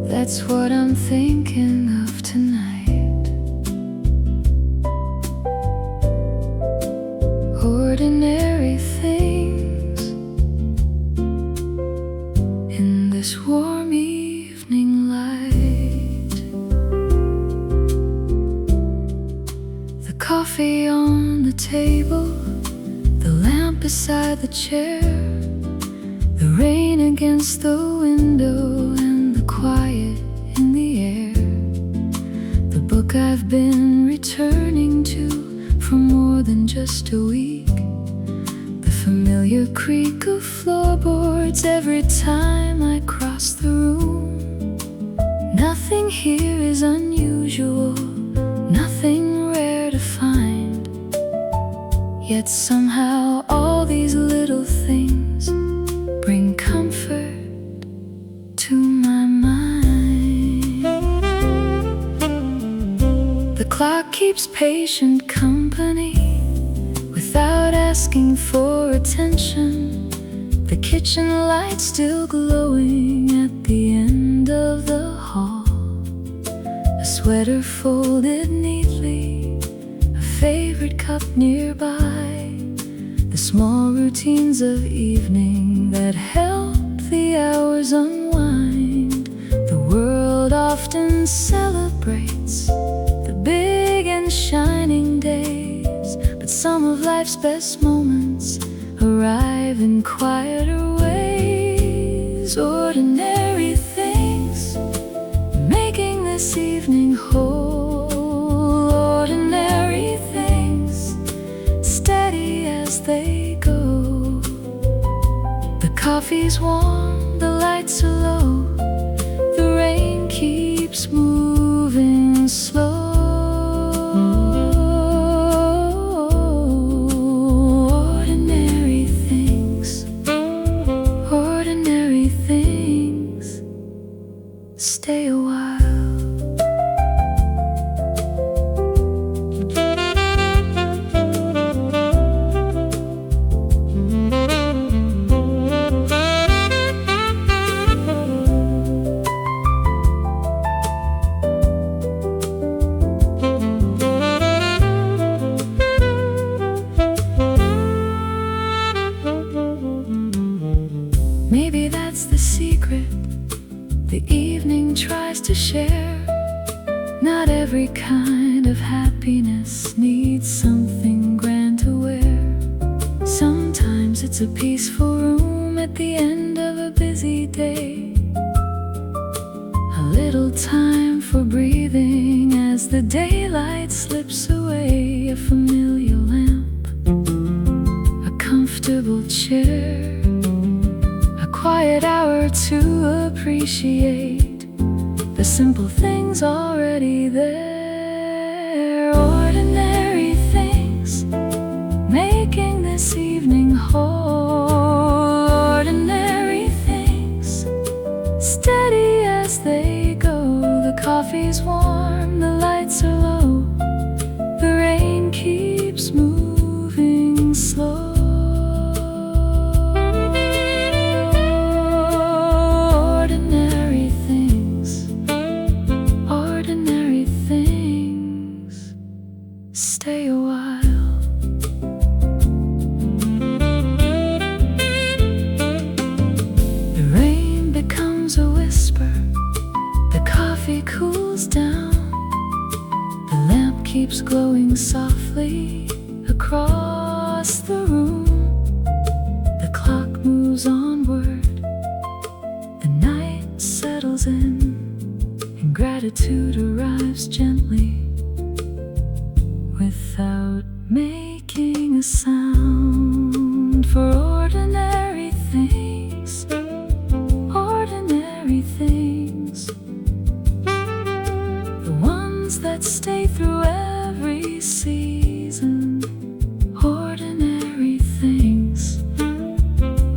that's what I'm thinking of tonight. Ordinary things in this warm evening light. The coffee on the table, the lamp beside the chair, the rain against the window, and the quiet in the air. The book I've been returning to for more than just a week. The familiar creak of floorboards every time I cross the room. Nothing here is unusual, nothing rare to find. Yet somehow all these little things bring comfort to my mind. The clock keeps patient company without asking for attention. The kitchen light still glowing at the end of the hall. A sweater folded neatly, a favorite cup nearby. The small routines of evening that help the hours unwind. The world often celebrates the big and shining days, but some of life's best moments arrive in quieter ways. Ordinary things making this evening whole. Ordinary things steady as they go. The coffee's warm, the lights are low, the rain keeps moving slow. Ordinary things, ordinary things, stay a while. Maybe that's the secret the evening tries to share. Not every kind of happiness needs something grand to wear. Sometimes it's a peaceful room at the end of a busy day. A little time for breathing as the daylight slips away. A familiar lamp, a comfortable chair, quiet hour to appreciate the simple things already there. Ordinary things making this evening whole. Ordinary things steady as they go. The coffee's warm, the lights are low, the rain keeps moving slow. Stay a while. keeps glowing softly across the room. The clock moves onward, the night settles in, and gratitude arrives gently without making a sound. For ordinary things, ordinary things, the ones that stay through every season. Ordinary things,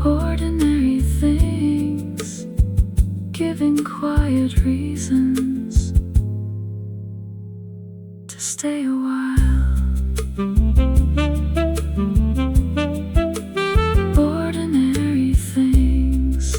ordinary things, giving quiet reasons to stay a while. Ordinary things.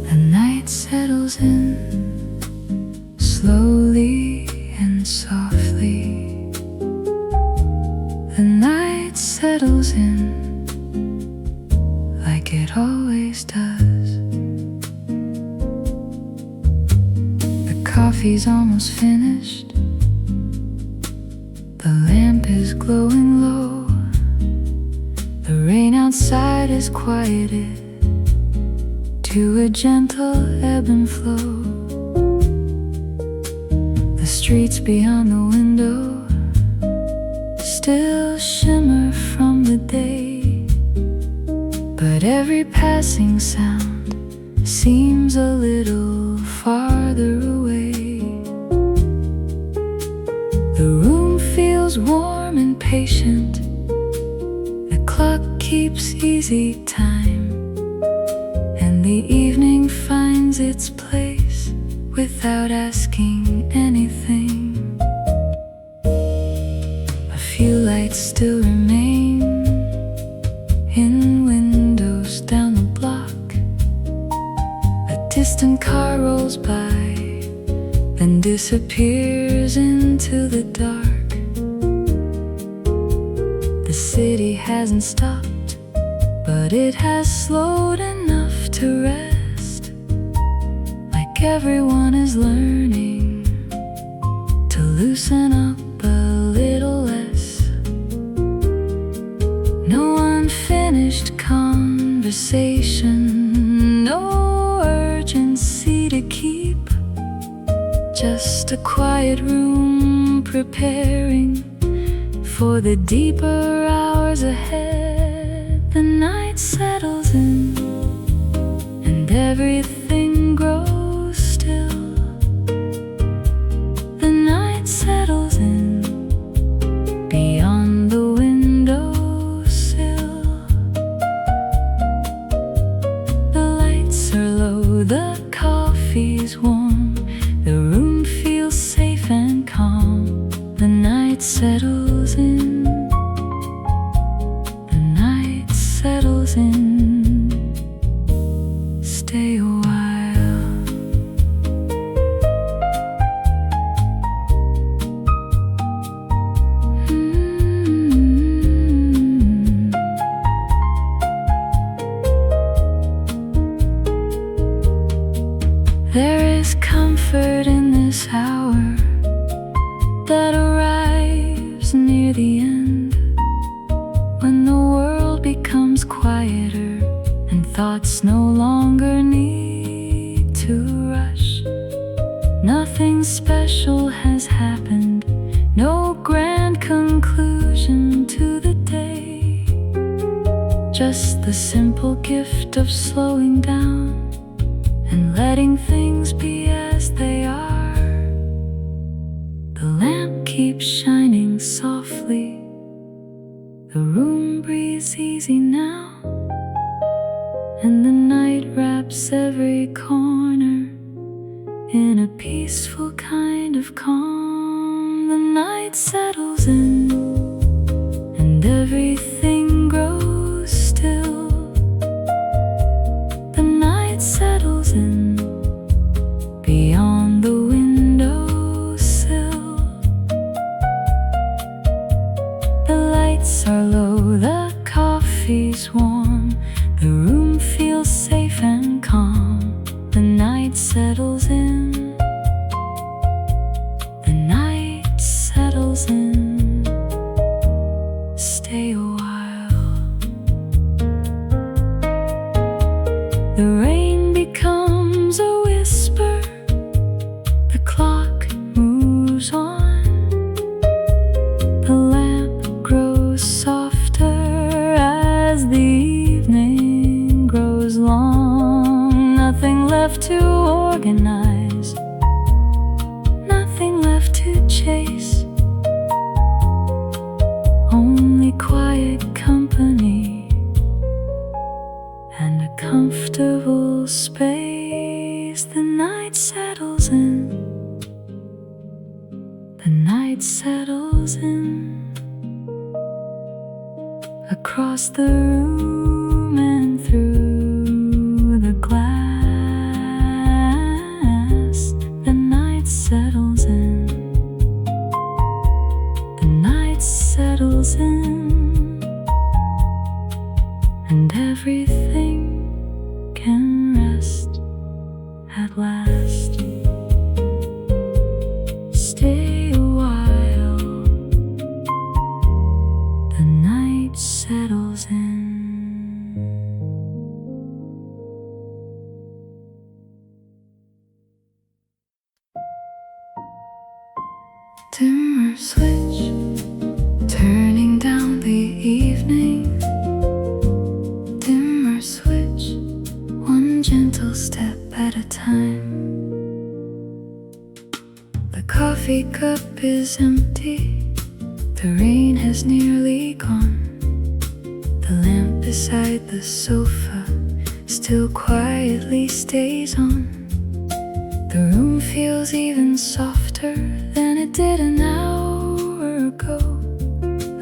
The night settles in slowly and softly. The night settles in like it always does. The coffee's almost finished. The lamp is glowing low. The rain outside is quieted to a gentle ebb and flow. The streets beyond the window still shimmer from the day, but every passing sound seems a little farther away. The room feels warm and patient. The clock keeps easy time, and the evening finds its place without asking anything. A few lights still remain in windows down the block. A distant car rolls by, then disappears into the dark. The city hasn't stopped, but it has slowed enough to rest. Like everyone is learning to loosen up a little less. No unfinished conversation, no urgency to keep. Just a quiet room preparing for the deeper hours ahead. The night settles in, and everything grows still. The night settles in beyond the windowsill. The lights are low, the coffee's warm, the room feels safe and calm. The night settles in, the night settles in. Stay a while. There is comfort in this hour that arrives near the end, when the world becomes quieter and thoughts no longer need to rush. Nothing special has happened, no grand conclusion to the day. Just the simple gift of slowing down and letting things be as they are. The lamp keeps shining softly. The room breathes easy now, and the night wraps every corner in a peaceful kind of calm. The night settles in, and everything grows still. The night settles in, lights are low, the coffee's warm, the room feels safe and calm. The night settles in, the night settles in. Stay a while. The rain becomes a whisper, the clock moves on, the lamp grows softer as the evening grows long. Nothing left to organize, nothing left to chase, only quiet company and a comfortable space. The night settles in, the night settles in. Across the room and through the glass, the night settles in, the night settles in, and everything can rest at last. Stay a while, the night settles in. Dimmer switch, turning down the evening. Dimmer switch, one gentle step at a time. The coffee cup is empty, the rain has nearly gone. The lamp beside the sofa still quietly stays on. The room feels even softer than it did an hour ago.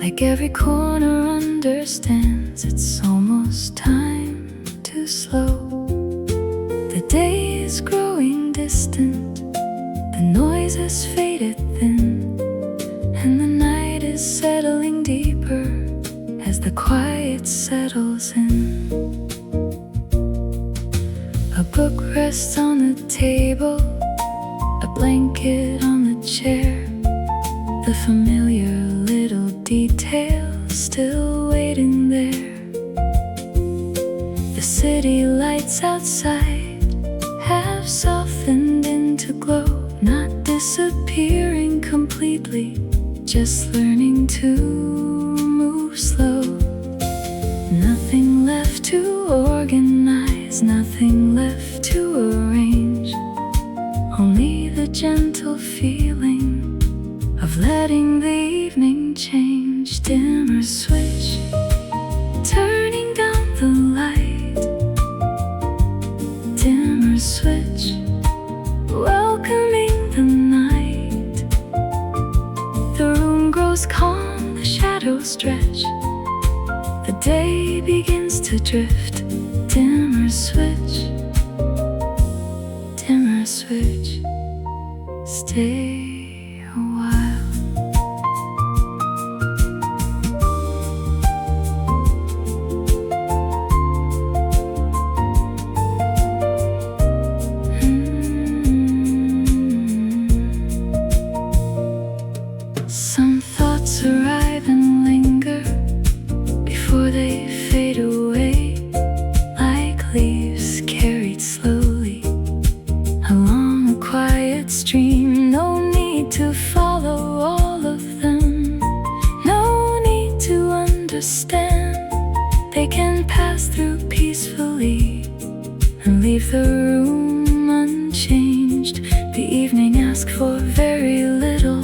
Like every corner understands it's almost time to slow. The day is growing distant, the noise has faded thin, and the night is settling deeper as the quiet settles in. A book rests on the table, a blanket on the chair, the familiar little details still waiting there. The city lights outside have softened into glow, not disappearing completely, just learning to move slow. Nothing left to organize, nothing left to arrange, only the gentle feeling of letting the evening change. Dimmer switch, turning down the light. Dimmer switch, welcoming the night. The room grows calm, the shadows stretch, the day begins to drift. Dimmer switch, dimmer switch, stay a while. Some thoughts arrive and linger before they fade away, like leaves carried slowly along a quiet stream. No need to follow all of them, no need to understand. They can pass through peacefully and leave the room unchanged. The evening asks for very little,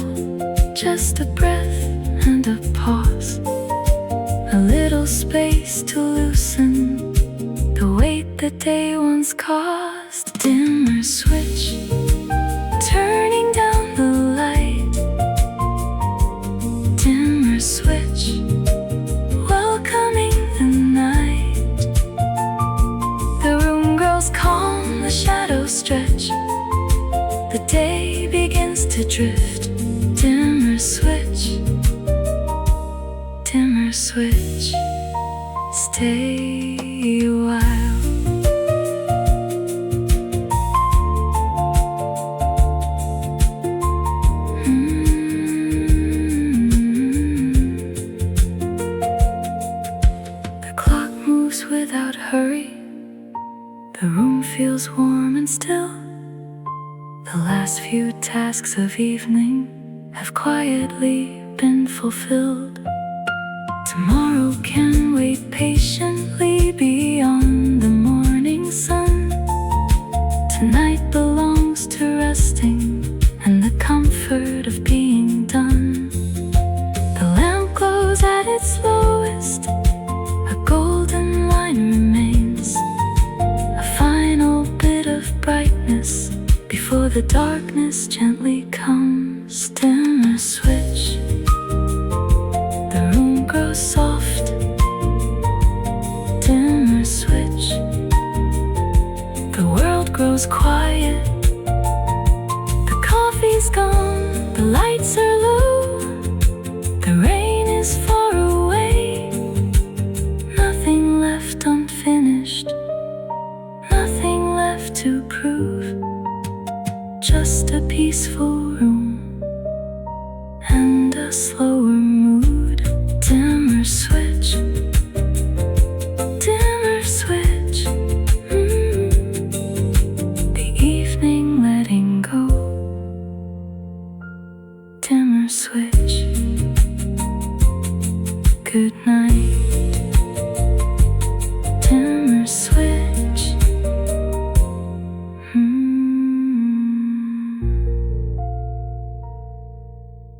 just a breath and a pause, a little space to loosen the weight the day once caused. Dimmer switch, turning down the light. Dimmer switch, welcoming the night. The room grows calm, the shadows stretch, the day begins to drift. Dimmer switch, dimmer switch. switch, stay a while. The clock moves without hurry. The room feels warm and still. The last few tasks of evening have quietly been fulfilled. Tomorrow can wait patiently beyond the morning sun. Tonight belongs to resting and the comfort of being done. The lamp glows at its lowest, a golden line remains, a final bit of brightness before the darkness gently comes. Dimmer switch, the room grows soft. Dimmer switch, the world grows quiet. The coffee's gone, the lights are low, the rain is far away. Nothing left unfinished, nothing left to prove. Just a peaceful room and a slower mood. Dimmer switch, dimmer switch, the evening letting go. Dimmer switch, good night. Dimmer switch,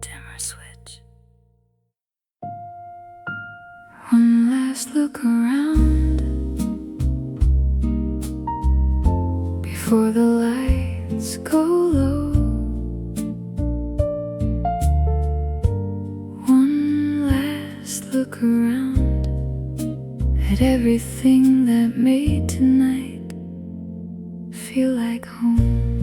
dimmer switch. One last look around before the lights go low. One last look around at everything that made tonight feel like home.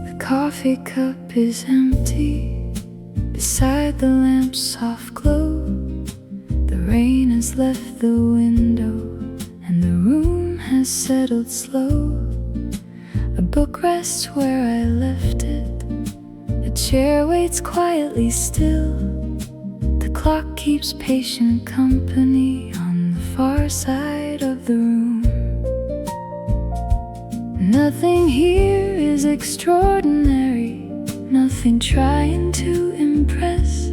The coffee cup is empty beside the lamp's soft glow. The rain has left the window and the room has settled slow. A book rests where I left it. A chair waits quietly still. The clock keeps patient company on the far side of the room. Nothing here is extraordinary, nothing trying to impress,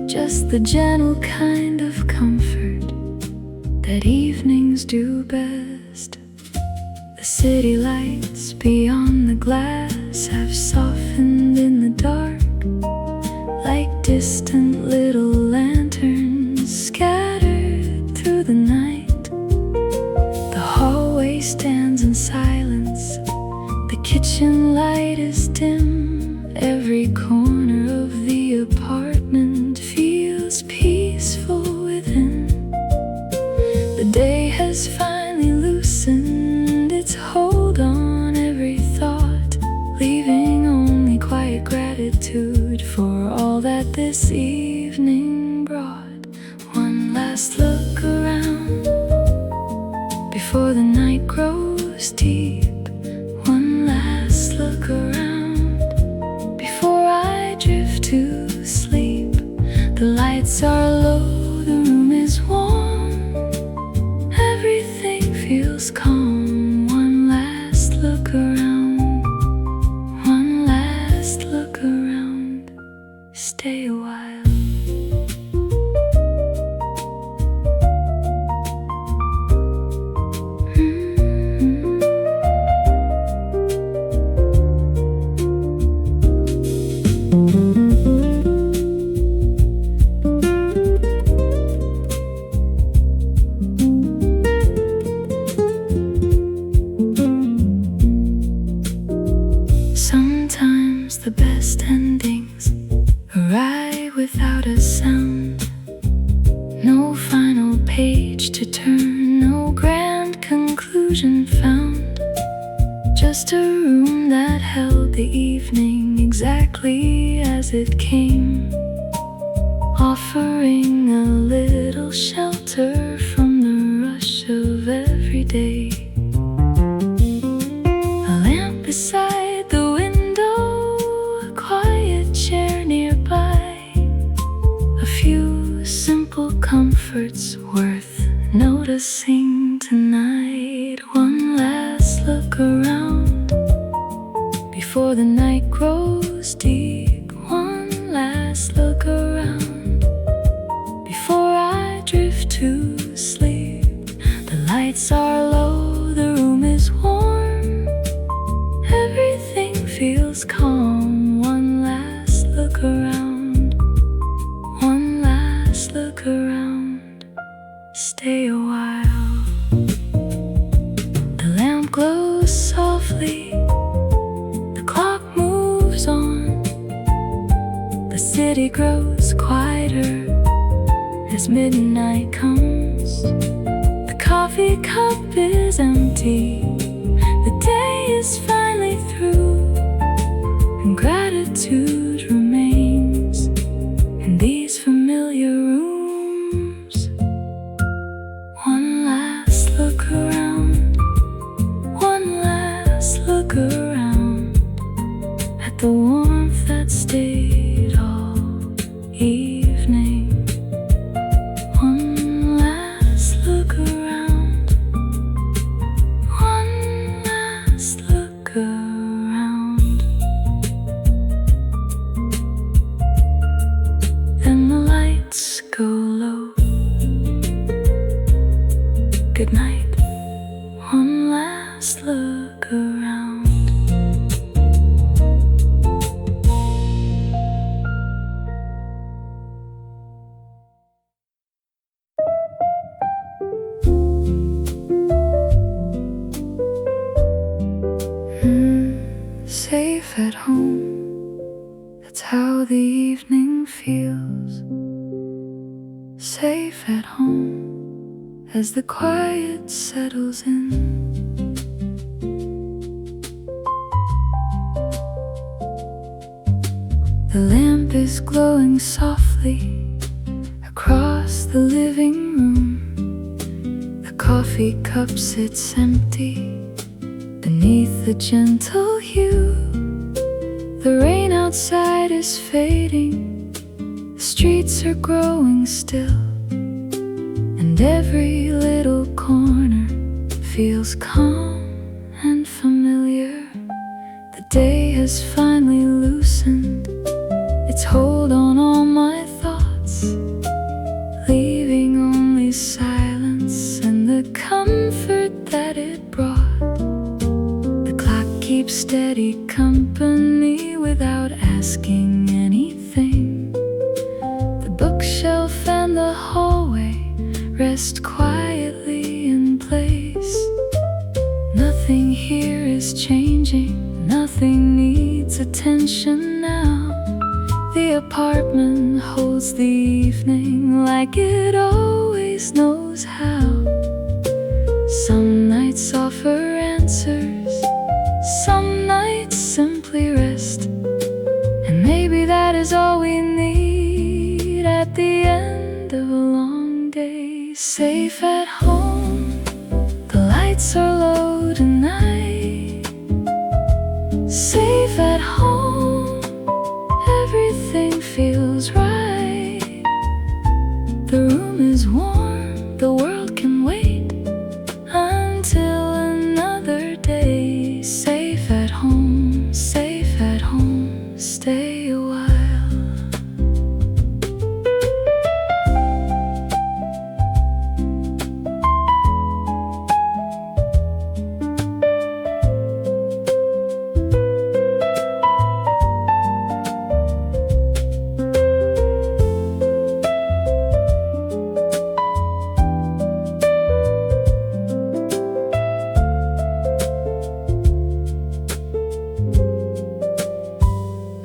just the gentle kind of comfort that evenings do best. The city lights beyond the glass have softened in the dark, like distant little lanterns scattered through the night. The hallway stands in silence, the kitchen light is dim. Every corner of the apartment feels peaceful within. The day has finally loosened its hold on every thought, leaving only quiet gratitude for all that this evening brought. One last look around before the night grows deep. One last look around before I drift to sleep. The lights are low, the room is warm, everything feels calm. One last look around, one last look around, stay a while. Sometimes the best endings arrive without a sound. No final page to turn, no grand conclusion found. Just a room that held the evening exactly as it came, offering a little shelter from the rush of every day. A lamp beside the window, a quiet chair nearby, a few simple comforts worth noticing tonight. One last look around before the night grows deep. One last look around before I drift to sleep. The lights are low, the room is warm, everything feels calm. One last look around, one last look around, stay a while. The lamp glows softly, the clock moves on, the city grows quieter as midnight comes. The coffee cup is empty, the day is finally through, and gratitude remains in these familiar rooms. One last look around, one last look around at the warmth that stayed all evening. One last look around, one last look around. Then the lights go low. Good night. One last look around. Safe at home, that's how the evening feels. Safe at home as the quiet settles in. The lamp is glowing softly across the living room. The coffee cup sits empty beneath the gentle hue. The rain outside is fading, the streets are growing still, and every little corner feels calm and familiar. The day has finally loosened its hold on all my thoughts, leaving only silence and the comfort that it brought. Keep steady company without asking anything. The bookshelf and the hallway rest quietly in place. Nothing here is changing, nothing needs attention now. The apartment holds the evening like it always knows how. Some nights offer answers, some nights simply rest, and maybe that is all we need at the end of a long day. Safe at home, the lights are low tonight. Safe at home, everything feels right. The room is warm, the world can wait until another day. Safe at home, stay a while.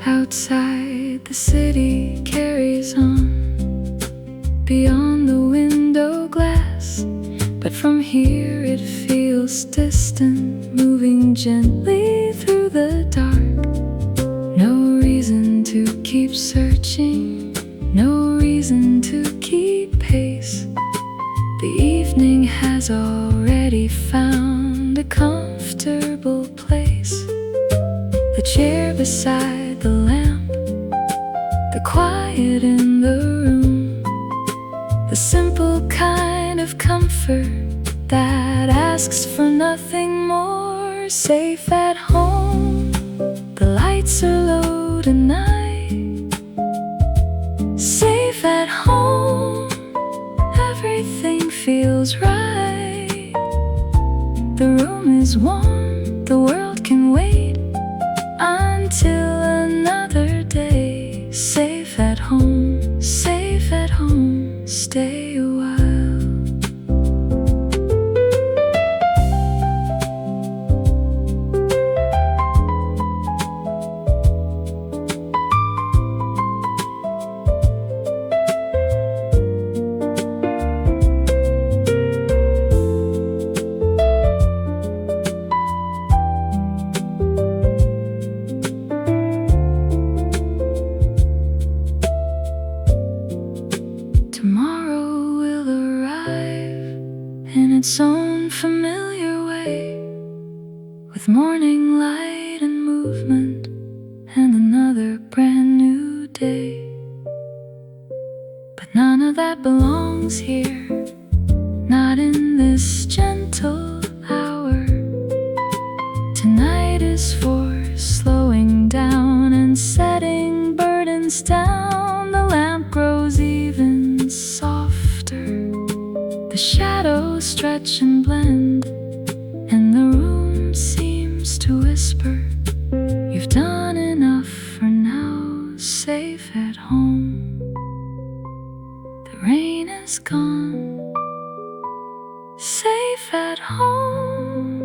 Outside, the city carries on beyond the window glass, but from here it feels distant, moving gently through the dark. keep searching, no reason to keep pace. The evening has already found a comfortable place. The chair beside the lamp, the quiet in the room, the simple kind of comfort that asks for nothing more. Safe at home, the lights are low tonight. Safe at home, everything feels right. The room is warm, the world can wait until another day. Safe at home, stay a while. Tomorrow will arrive in its own familiar way, with morning light and movement and another brand new day. But none of that belongs here, not in this gentle hour. Tonight is for slowing down and setting burdens down. The lamp grows even softer, the shadows stretch and blend, and the room seems to whisper, you've done enough for now. Safe at home, the rain is gone. Safe at home,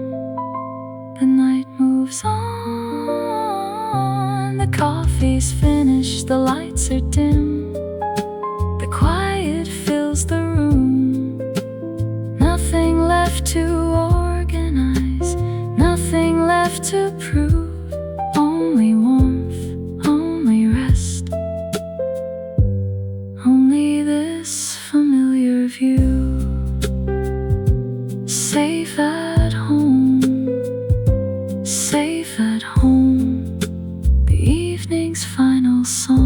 the night moves on. The coffee's finished, the lights are dim, the quiet fills the room. Nothing left to organize, nothing left to prove. Only warmth, only rest, only this familiar view. Safe at home, safe at home. The evening's final song